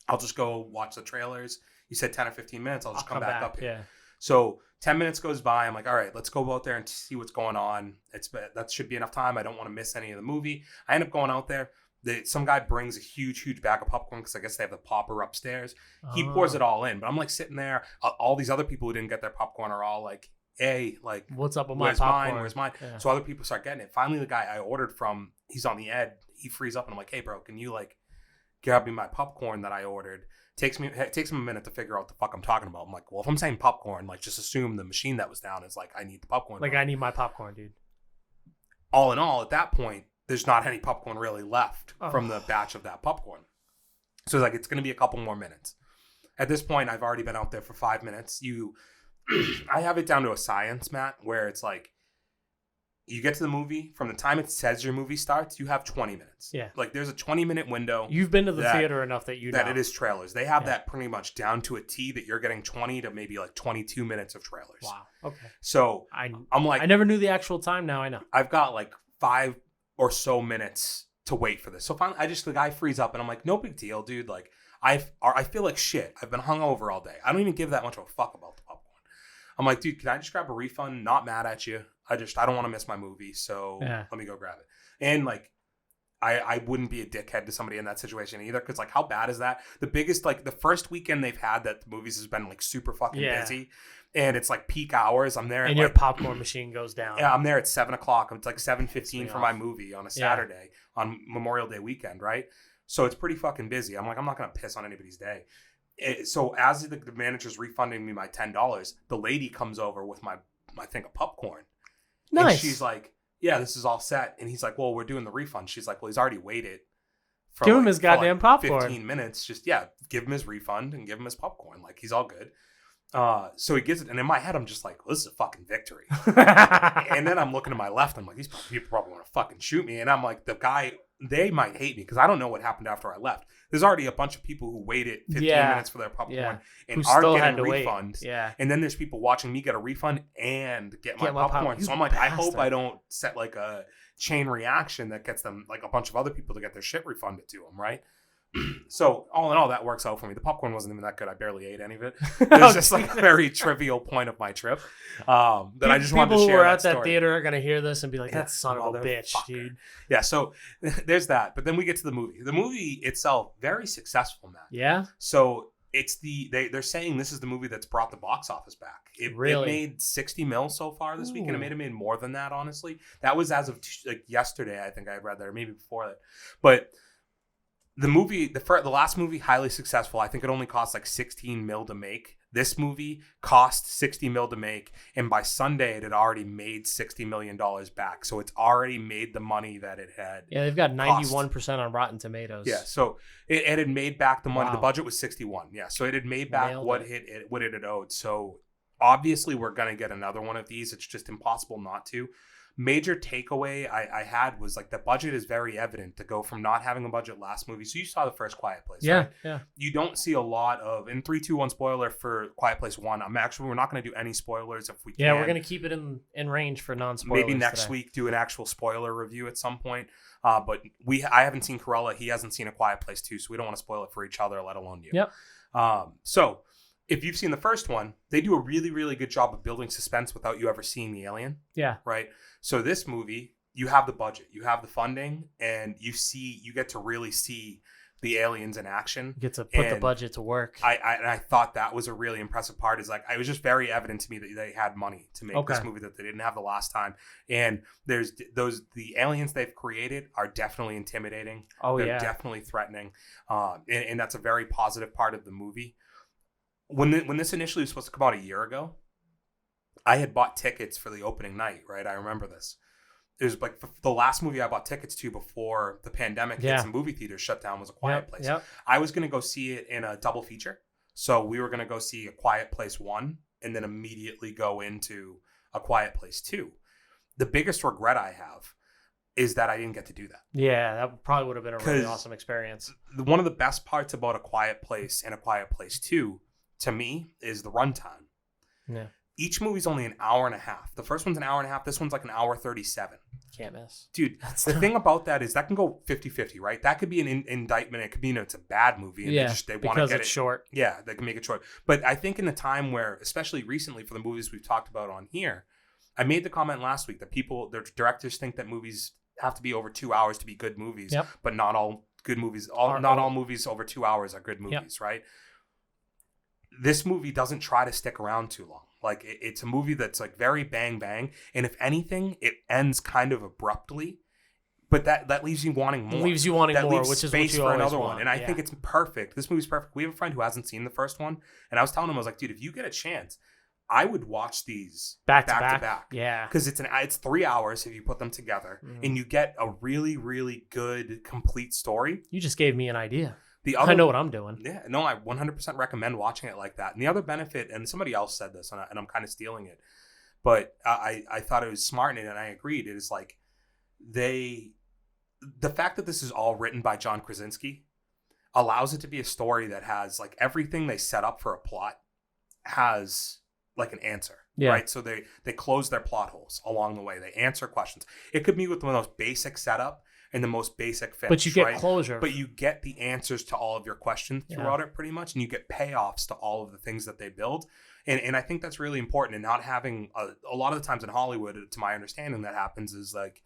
I'll just go watch the trailers. You said 10 or 15 minutes. I'll just come back up here. Yeah. So 10 minutes goes by. I'm like, all right, let's go out there and see what's going on. That should be enough time. I don't want to miss any of the movie. I end up going out there. Some guy brings a huge bag of popcorn because I guess they have the popper upstairs. He pours it all in. But I'm like sitting there. All these other people who didn't get their popcorn are all like, hey, like, what's up with my popcorn? Where's mine? Yeah. So other people start getting it. Finally, the guy I ordered from, he's on the edge. He frees up and I'm like, hey, bro, can you like grab me my popcorn that I ordered? Takes him a minute to figure out what the fuck I'm talking about. I'm like, well, if I'm saying popcorn, like just assume the machine that was down is like, I need the popcorn. Like, I need my popcorn, dude. All in all, at that point, there's not any popcorn really left from the batch of that popcorn. So it's like, it's going to be a couple more minutes. At this point, I've already been out there for 5 minutes. I have it down to a science, Matt, where it's like, you get to the movie, from the time it says your movie starts, you have 20 minutes. Yeah. Like, there's a 20-minute window. You've been to the theater enough that you know. That it is trailers. They have that pretty much down to a T, that you're getting 20 to maybe like 22 minutes of trailers. Wow. Okay. So, I'm like... I never knew the actual time. Now I know. I've got like 5 or so minutes to wait for this. So finally, the guy frees up and I'm like, no big deal, dude. Like, I feel like shit. I've been hungover all day. I don't even give that much of a fuck about the popcorn. I'm like, dude, can I just grab a refund? Not mad at you. I don't want to miss my movie, so let me go grab it. And like, I wouldn't be a dickhead to somebody in that situation either, because like, how bad is that? The biggest, like, the first weekend they've had that the movies has been like super fucking busy, and it's like peak hours. I'm there, and your popcorn machine goes down. Yeah, I'm there at 7:00. It's like 7:15 for my movie on a Saturday on Memorial Day weekend, right? So it's pretty fucking busy. I'm like, I'm not gonna piss on anybody's day. So as the manager's refunding me my $10, the lady comes over with my thing of popcorn. Nice. And she's like, yeah, this is all set. And he's like, well, we're doing the refund. She's like, well, he's already waited. Give him his goddamn popcorn. 15 minutes. Just, give him his refund and give him his popcorn. Like, he's all good. So he gives it. And in my head, I'm just like, well, this is a fucking victory. And then I'm looking to my left. I'm like, these people probably want to fucking shoot me. And I'm like, the guy, they might hate me because I don't know what happened after I left. there's already a bunch of people who waited 15 minutes for their popcorn and Who are still getting had to refunds. wait. Yeah. And then there's people watching me get a refund and get my my popcorn. pop- So I'm like, I hope I don't set like a chain reaction that gets them like a bunch of other people to get their shit refunded to them, right? So all in all, that works out for me. The popcorn wasn't even that good. I barely ate any of it. It was just like a very trivial point of my trip that I just wanted to share. People who are that at that story. theater are gonna hear this and be like, "That son of a motherfucker. bitch, dude." Yeah, so there's that. But then we get to the movie. The movie itself, very successful, man. Yeah. So it's they're saying this is the movie that's brought the box office back. It made 60 mil so far this week, and it may have made more than that. Honestly, that was as of like yesterday. I think I read that, or maybe before that. But the movie, the last movie, highly successful. I think it only cost like 16 mil to make. This movie cost 60 mil to make, and by Sunday it had already made $60 million back. So it's already made the money that it had. Yeah, they've got 91% on Rotten Tomatoes. Yeah, so it had made back the money. Wow. The budget was 61. Yeah, so it had made back Nailed what it had owed. So obviously we're gonna get another one of these. It's just impossible not to. Major takeaway I had was like the budget is very evident to go from not having a budget last movie. So you saw the first Quiet Place. Yeah, right? yeah. You don't see a lot of in 3, 2, 1 spoiler for Quiet Place 1. We're not going to do any spoilers if we can. Yeah, we're gonna keep it in range for non-spoilers. Maybe next week do an actual spoiler review at some point. But I haven't seen Corella. He hasn't seen A Quiet Place 2, so we don't want to spoil it for each other, let alone you. Yep. So if you've seen the first one, they do a really, really good job of building suspense without you ever seeing the alien. Yeah. Right. So this movie, you have the budget, you have the funding, and you get to really see the aliens in action. You get to put the budget to work. I thought that was a really impressive part. Is like it was just very evident to me that they had money to make this movie that they didn't have the last time. And the aliens they've created are definitely intimidating. They're definitely threatening, and that's a very positive part of the movie. When this initially was supposed to come out a year ago, I had bought tickets for the opening night, right? I remember this. It was like the last movie I bought tickets to before the pandemic hit and movie theaters shut down was A Quiet Place. Yep. I was going to go see it in a double feature. So we were going to go see A Quiet Place 1 and then immediately go into A Quiet Place 2. The biggest regret I have is that I didn't get to do that. Yeah, that probably would have been a really awesome experience. One of the best parts about A Quiet Place and A Quiet Place 2, to me, is the runtime. Yeah. Each movie's only an hour and a half. The first one's an hour and a half. This one's like an hour 37. Can't miss. Dude, the thing about that is that can go 50-50, right? That could be an indictment. It could be, it's a bad movie. And they want to get it short. Yeah, they can make it short. But I think in the time where, especially recently for the movies we've talked about on here, I made the comment last week that their directors think that movies have to be over 2 hours to be good movies. Yep. But not all good movies, not all movies over 2 hours are good movies, right? This movie doesn't try to stick around too long. Like it's a movie that's like very bang bang, and if anything, it ends kind of abruptly. But that leaves you wanting more. Which is what space you for always another want. one. And I think it's perfect. This movie's perfect. We have a friend who hasn't seen the first one, and I was telling him, I was like, dude, if you get a chance, I would watch these back to back. Yeah, because it's 3 hours if you put them together, and you get a really, really good complete story. You just gave me an idea. I know what I'm doing. Yeah, no, I 100% recommend watching it like that. And the other benefit, and somebody else said this, and I'm kind of stealing it, but I thought it was smart, and I agreed. It is like the fact that this is all written by John Krasinski allows it to be a story that has like everything they set up for a plot has like an answer, right? So they close their plot holes along the way. They answer questions. It could be with the most basic setup and the most basic finish, but you get closure. But you get the answers to all of your questions throughout it pretty much, and you get payoffs to all of the things that they build. And I think that's really important. And not having a lot of the times in Hollywood, to my understanding, that happens is like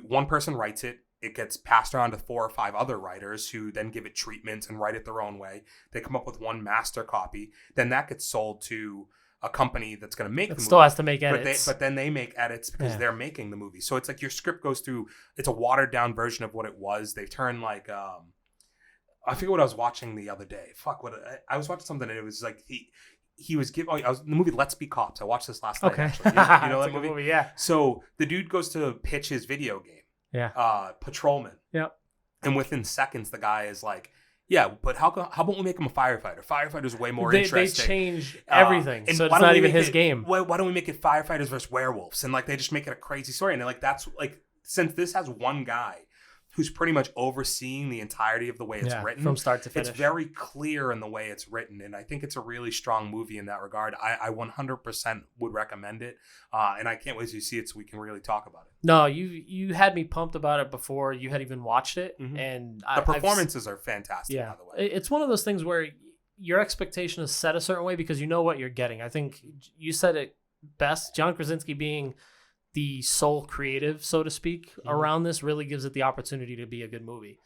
one person writes it, it gets passed around to 4 or 5 other writers who then give it treatments and write it their own way. They come up with one master copy, then that gets sold to a company that's going to make the movie. Still has to make edits. But then they make edits because they're making the movie. So it's like your script goes through, it's a watered down version of what it was. They turn like, I forget what I was watching the other day. I was watching something and it was like, he was giving, the movie Let's Be Cops. I watched this last night, actually. You know that movie? Yeah. So the dude goes to pitch his video game. Yeah. Patrolman. Yep. And within seconds, the guy is like, yeah, but how about we make him a firefighter? Firefighter's way more interesting. They change everything, so it's not even his game. Why don't we make it firefighters versus werewolves? And like they just make it a crazy story. And like that's like, since this has one guy who's pretty much overseeing the entirety of the way it's written from start to finish. It's very clear in the way it's written, and I think it's a really strong movie in that regard. I 100% would recommend it, and I can't wait to see it so we can really talk about it. No, you had me pumped about it before you had even watched it, and the performances are fantastic. By the way, it's one of those things where your expectation is set a certain way because you know what you're getting. I think you said it best. John Krasinski being the sole creative, so to speak, around this really gives it the opportunity to be a good movie.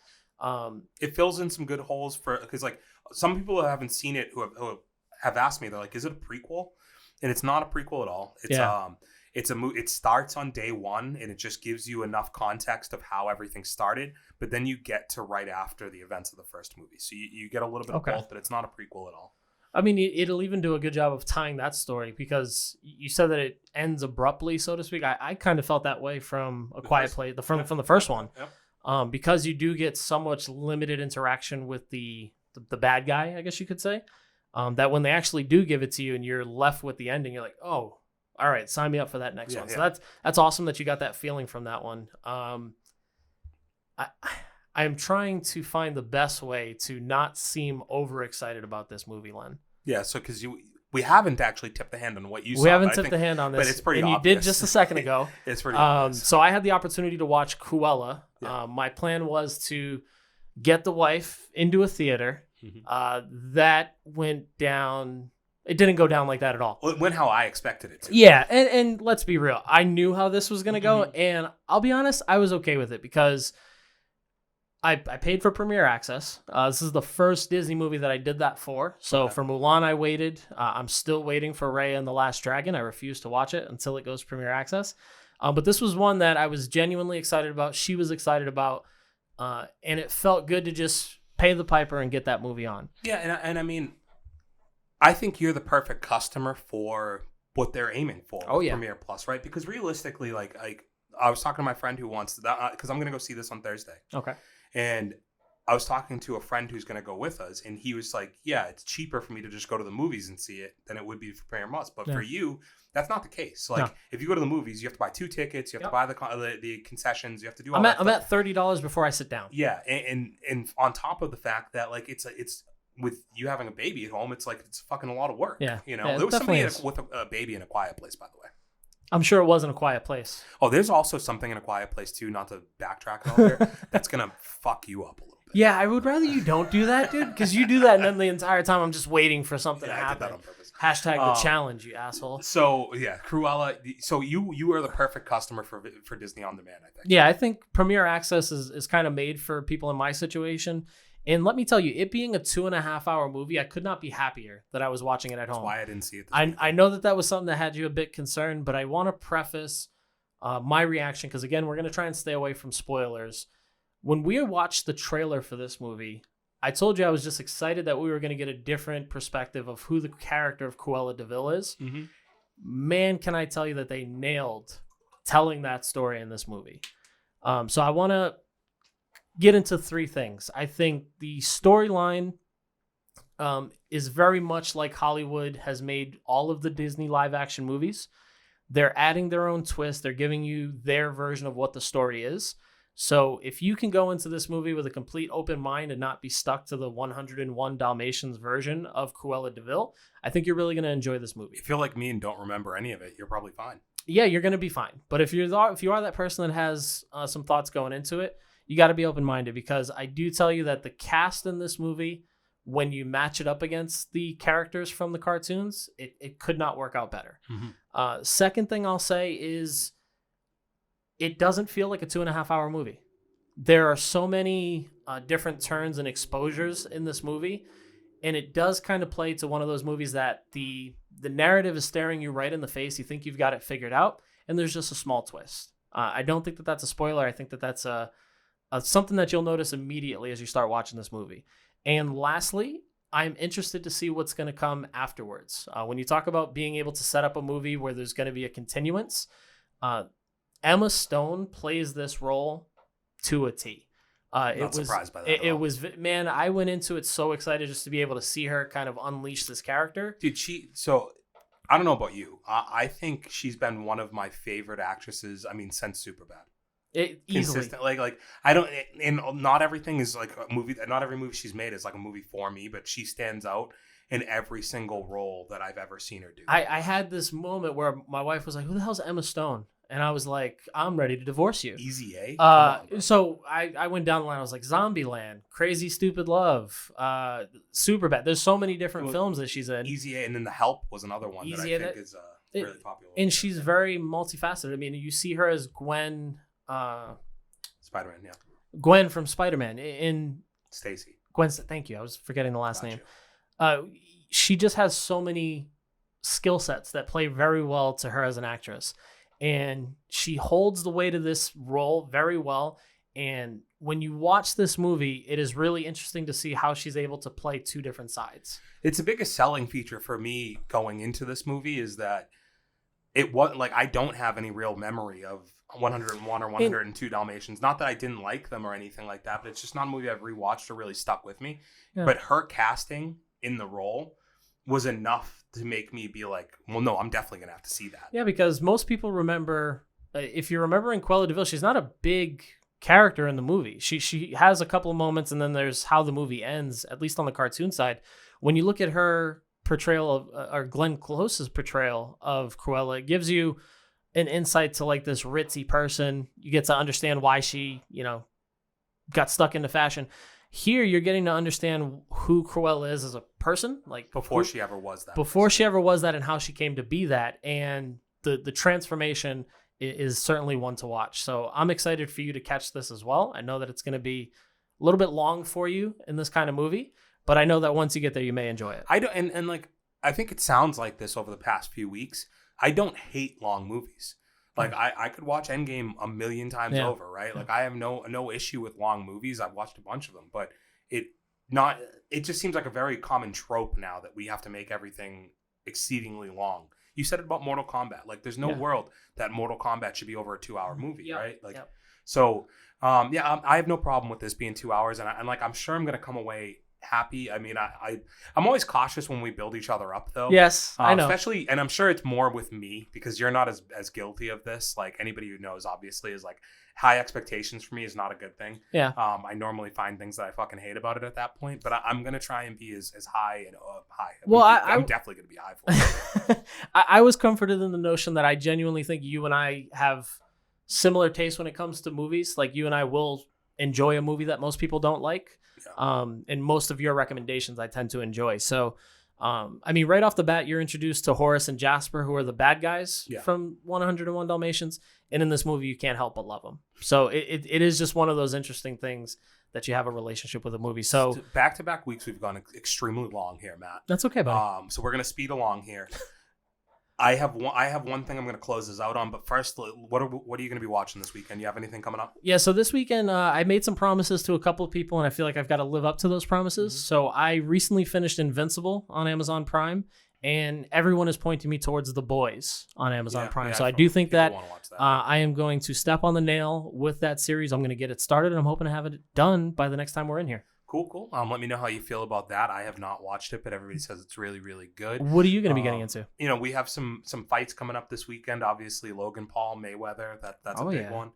It fills in some good holes because like some people who haven't seen it who have asked me, they're like, "Is it a prequel?" And it's not a prequel at all. It's a movie. It starts on day one, and it just gives you enough context of how everything started. But then you get to right after the events of the first movie, so you get a little bit of both. But it's not a prequel at all. I mean, it'll even do a good job of tying that story because you said that it ends abruptly, so to speak. I kind of felt that way from A Quiet Place, from the first one, because you do get so much limited interaction with the bad guy, I guess you could say, that when they actually do give it to you and you're left with the ending, you're like, oh, all right, sign me up for that next one. So that's awesome that you got that feeling from that one. I am trying to find the best way to not seem overexcited about this movie, Len. Yeah, so because we haven't actually tipped the hand on what you saw. We haven't tipped the hand on this, but it's pretty and obvious. You did just a second ago. It's pretty obvious. So I had the opportunity to watch Cruella. Yeah. My plan was to get the wife into a theater. That went down. It didn't go down like that at all. Well, it went how I expected it to. Yeah, and let's be real. I knew how this was going to go, and I'll be honest, I was okay with it because I paid for Premiere Access. This is the first Disney movie that I did that for. So for Mulan, I waited. I'm still waiting for Raya and the Last Dragon. I refuse to watch it until it goes Premiere Access. But this was one that I was genuinely excited about. She was excited about. And it felt good to just pay the piper and get that movie on. Yeah, and I mean, I think you're the perfect customer for what they're aiming for with Premiere Plus, right? Because realistically, like I was talking to my friend who wants that, because I'm going to go see this on Thursday. Okay. And I was talking to a friend who's going to go with us, and he was like, yeah, it's cheaper for me to just go to the movies and see it than it would be for Premiere Plus. But for you, that's not the case. Like, if you go to the movies, you have to buy 2 tickets, you have to buy the concessions, you have to do all that. I'm at $30 before I sit down. Yeah, and on top of the fact that, like, it's with you having a baby at home, it's fucking a lot of work. Yeah. You know, there was somebody with a baby in A Quiet Place, by the way. I'm sure it wasn't A Quiet Place. Oh, there's also something in A Quiet Place, too, not to backtrack at all here, that's going to fuck you up a little bit. Yeah, I would rather you don't do that, dude, because you do that, and then the entire time I'm just waiting for something to happen. I did that on purpose. Hashtag the challenge, you asshole. So, yeah, Cruella. So you are the perfect customer for Disney On Demand, I think. Yeah, I think Premiere Access is kind of made for people in my situation. And let me tell you, it being a 2.5-hour movie, I could not be happier that I was watching it at home. That's why I didn't see it. I know that was something that had you a bit concerned, but I want to preface my reaction because, again, we're going to try and stay away from spoilers. When we watched the trailer for this movie, I told you I was just excited that we were going to get a different perspective of who the character of Cruella de Vil is. Mm-hmm. Man, can I tell you that they nailed telling that story in this movie. So I want to get into 3 things. I think the storyline is very much like Hollywood has made all of the Disney live action movies. They're adding their own twist. They're giving you their version of what the story is. So if you can go into this movie with a complete open mind and not be stuck to the 101 Dalmatians version of Cruella de Vil, I think you're really going to enjoy this movie. If you're like me and don't remember any of it, you're probably fine. Yeah, you're going to be fine. But if you are that person that has some thoughts going into it, you got to be open-minded, because I do tell you that the cast in this movie, when you match it up against the characters from the cartoons, it could not work out better. Mm-hmm. Second thing I'll say is it doesn't feel like a 2.5-hour movie. There are so many different turns and exposures in this movie, and it does kind of play to one of those movies that the narrative is staring you right in the face. You think you've got it figured out, and there's just a small twist. I don't think that that's a spoiler. I think that that's something that you'll notice immediately as you start watching this movie. And lastly, I'm interested to see what's going to come afterwards. When you talk about being able to set up a movie where there's going to be a continuance, Emma Stone plays this role to a T. Not surprised by that. It was, man, I went into it so excited just to be able to see her kind of unleash this character. Dude, so I don't know about you. I think she's been one of my favorite actresses, since Superbad. It easily. consistent. Like I don't, and not everything is like a movie. Not every movie she's made is like a movie for me, but she stands out in every single role that I've ever seen her do. I had this moment where my wife was like, "Who the hell's Emma Stone?" And I was like, "I'm ready to divorce you." Easy A. Come on, bro. So I went down the line. I was like, Zombieland, Crazy Stupid Love, Superbad. There's so many different films that she's in. Easy A, and then The Help was another one Easy A, that I think is really popular. And she's very multifaceted. I mean, you see her as Gwen, Spider-Man, yeah. Gwen from Spider-Man. In Stacy. Gwen, thank you. I was forgetting the last Gotcha. name. She just has so many skill sets that play very well to her as an actress. And she holds the weight of this role very well. And when you watch this movie, it is really interesting to see how she's able to play two different sides. It's the biggest selling feature for me going into this movie is that it wasn't like I don't have any real memory of 101 or 102 Dalmatians. Not that I didn't like them or anything like that, but it's just not a movie I've rewatched or really stuck with me. Yeah. But her casting in the role was enough to make me be like, well, no, I'm definitely going to have to see that. Yeah, because most people remember, if you're remembering Cruella de Vil, she's not a big character in the movie. She has a couple of moments, and then there's how the movie ends, at least on the cartoon side. When you look at her portrayal of, or Glenn Close's portrayal of Cruella, it gives you an insight to like this ritzy person. You get to understand why she, got stuck into fashion. Here, you're getting to understand who Cruella is as a person, like before she ever was that. Before she ever was that, and how she came to be that, and the transformation is certainly one to watch. So I'm excited for you to catch this as well. I know that it's going to be a little bit long for you in this kind of movie, but I know that once you get there, you may enjoy it. I don't, and like I think it sounds like this over the past few weeks. I don't hate long movies. Like I could watch Endgame a million times over, right? Like I have no issue with long movies. I've watched a bunch of them, but it just seems like a very common trope now that we have to make everything exceedingly long. You said it about Mortal Kombat. Like there's no world that Mortal Kombat should be over a 2-hour movie, right? Like so I have no problem with this being 2 hours, and I'm sure I'm gonna come away happy. I mean, I'm always cautious when we build each other up, though. Yes, I know. Especially, and I'm sure it's more with me because you're not as guilty of this. Like anybody who knows, obviously, is like high expectations for me is not a good thing. Yeah. I normally find things that I fucking hate about it at that point, but I'm gonna try and be as high and high. Well, I'm definitely gonna be high for it. I was comforted in the notion that I genuinely think you and I have similar tastes when it comes to movies. Like you and I will enjoy a movie that most people don't like. And most of your recommendations I tend to enjoy. So, I mean, right off the bat, you're introduced to Horace and Jasper, who are the bad guys from 101 Dalmatians. And in this movie, you can't help but love them. So it is just one of those interesting things that you have a relationship with a movie. So back-to-back weeks, we've gone extremely long here, Matt. That's okay, buddy. So we're going to speed along here. I have one thing I'm going to close this out on, but first, what are you going to be watching this weekend? You have anything coming up? Yeah, so this weekend, I made some promises to a couple of people, and I feel like I've got to live up to those promises. Mm-hmm. So I recently finished Invincible on Amazon Prime, and everyone is pointing me towards The Boys on Amazon Prime. Yeah, so I do think that I am going to step on the nail with that series. I'm going to get it started, and I'm hoping to have it done by the next time we're in here. Cool. Let me know how you feel about that. I have not watched it, but everybody says it's really, really good. What are you going to be getting into? We have some fights coming up this weekend. Obviously, Logan Paul, Mayweather. That's a big one.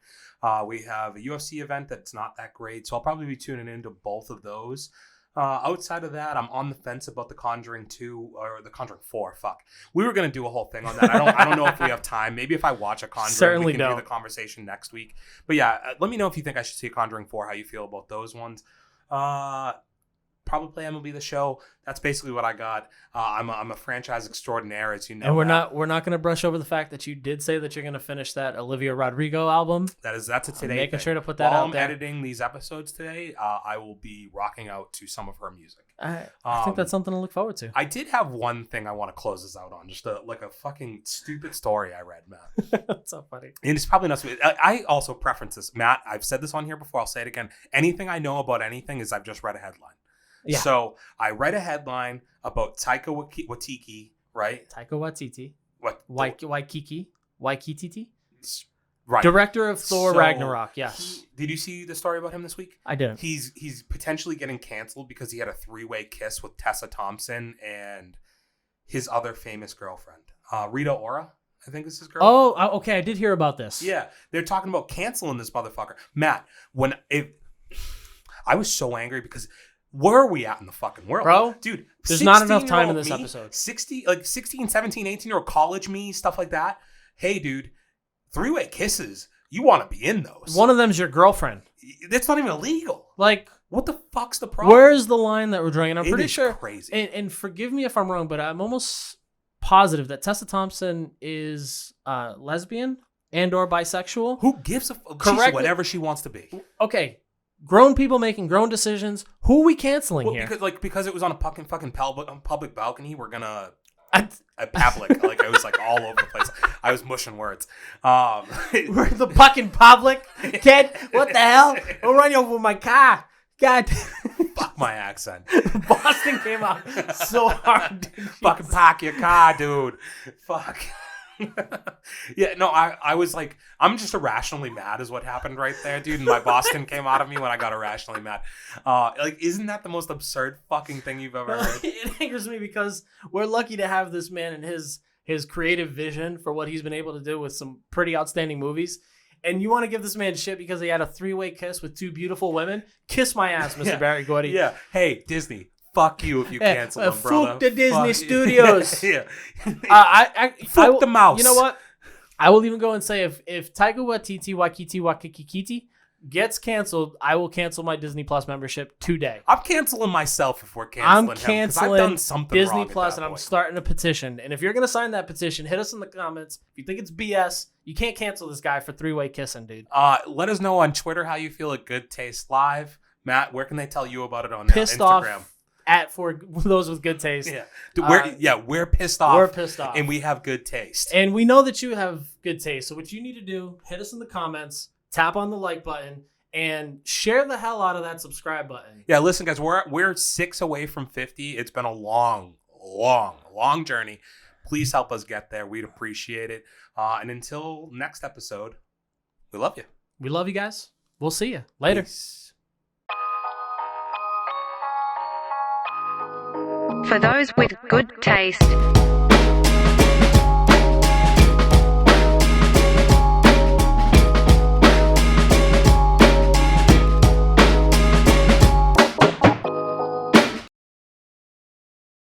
We have a UFC event that's not that great, so I'll probably be tuning into both of those. Outside of that, I'm on the fence about The Conjuring 2 or The Conjuring 4. Fuck. We were going to do a whole thing on that. I don't know if we have time. Maybe if I watch a Conjuring, we can do the conversation next week. But yeah, let me know if you think I should see Conjuring 4, how you feel about those ones. Probably play MLB The Show. That's basically what I got. I'm a franchise extraordinaire, as you know. And we're not going to brush over the fact that you did say that you're going to finish that Olivia Rodrigo album. That's a today. I'm making thing. sure to put that While out there. I'm editing these episodes today, I will be rocking out to some of her music. I think that's something to look forward to. I did have one thing I want to close this out on, just a fucking stupid story I read, Matt. That's so funny. And it's probably not sweet. I also preference this, Matt. I've said this on here before. I'll say it again. Anything I know about anything is I've just read a headline. Yeah. So I read a headline about Taika Waititi, right? Taika Waititi. Waikiki. Right. Director of Thor Ragnarok, yes. Did you see the story about him this week? I didn't. He's potentially getting canceled because he had a 3-way kiss with Tessa Thompson and his other famous girlfriend, Rita Ora. I think is his girl. Oh, okay. I did hear about this. Yeah, they're talking about canceling this motherfucker. Matt, I was so angry because where are we at in the fucking world? Bro, dude, there's not enough time in this me, episode. 16, 17, 18-year-old college me, stuff like that. Hey, dude, three-way kisses, you want to be in those. One of them's your girlfriend. That's not even illegal. Like, what the fuck's the problem? where's the line that we're drawing? I'm It pretty is sure. crazy. And forgive me if I'm wrong, but I'm almost positive that Tessa Thompson is lesbian and or bisexual. Who gives a fuck? She's Correct. whatever she wants to be. Okay, grown people making grown decisions. Who are we canceling here? Because it was on a fucking public balcony, we're gonna public. Like I was like all over the place. I was mushing words. We're the fucking public, kid. What the hell? I'll run you over with my car. God, Fuck my accent. Boston came out so hard. Dude. Fucking park your car, dude. Fuck. Yeah, no, I was like, I'm just irrationally mad is what happened right there, dude. And my Boston came out of me when I got irrationally mad. Like, isn't that the most absurd fucking thing you've ever heard? It angers me because we're lucky to have this man and his creative vision for what he's been able to do with some pretty outstanding movies. And you want to give this man shit because he had a three-way kiss with two beautiful women? Kiss my ass, Mr. Barry Gordy. Yeah. Hey, Disney. Fuck you if you cancel them, brother. Fuck the Disney Fuck. Studios. Yeah. Fuck the mouse. You know what? I will even go and say if Taika Waititi gets canceled, I will cancel my Disney Plus membership today. I'm canceling myself if we're canceling I'm him, 'cause canceling I've done something Disney wrong Plus, at that and I'm point. starting a petition. And if you're gonna sign that petition, hit us in the comments. If you think it's BS, you can't cancel this guy for three-way kissing, dude. Let us know on Twitter how you feel at Good Taste Live. Matt, where can they tell you about it on Pissed Instagram? off for those with good taste. Yeah, dude, we're pissed off. We're pissed off, and we have good taste. and we know that you have good taste. So what you need to do, hit us in the comments, tap on the like button, and share the hell out of that subscribe button. Yeah, listen, guys, we're 6 away from 50. It's been a long journey. Please help us get there. We'd appreciate it. And until next episode, we love you. We love you guys. We'll see you later. Peace. For those with good taste.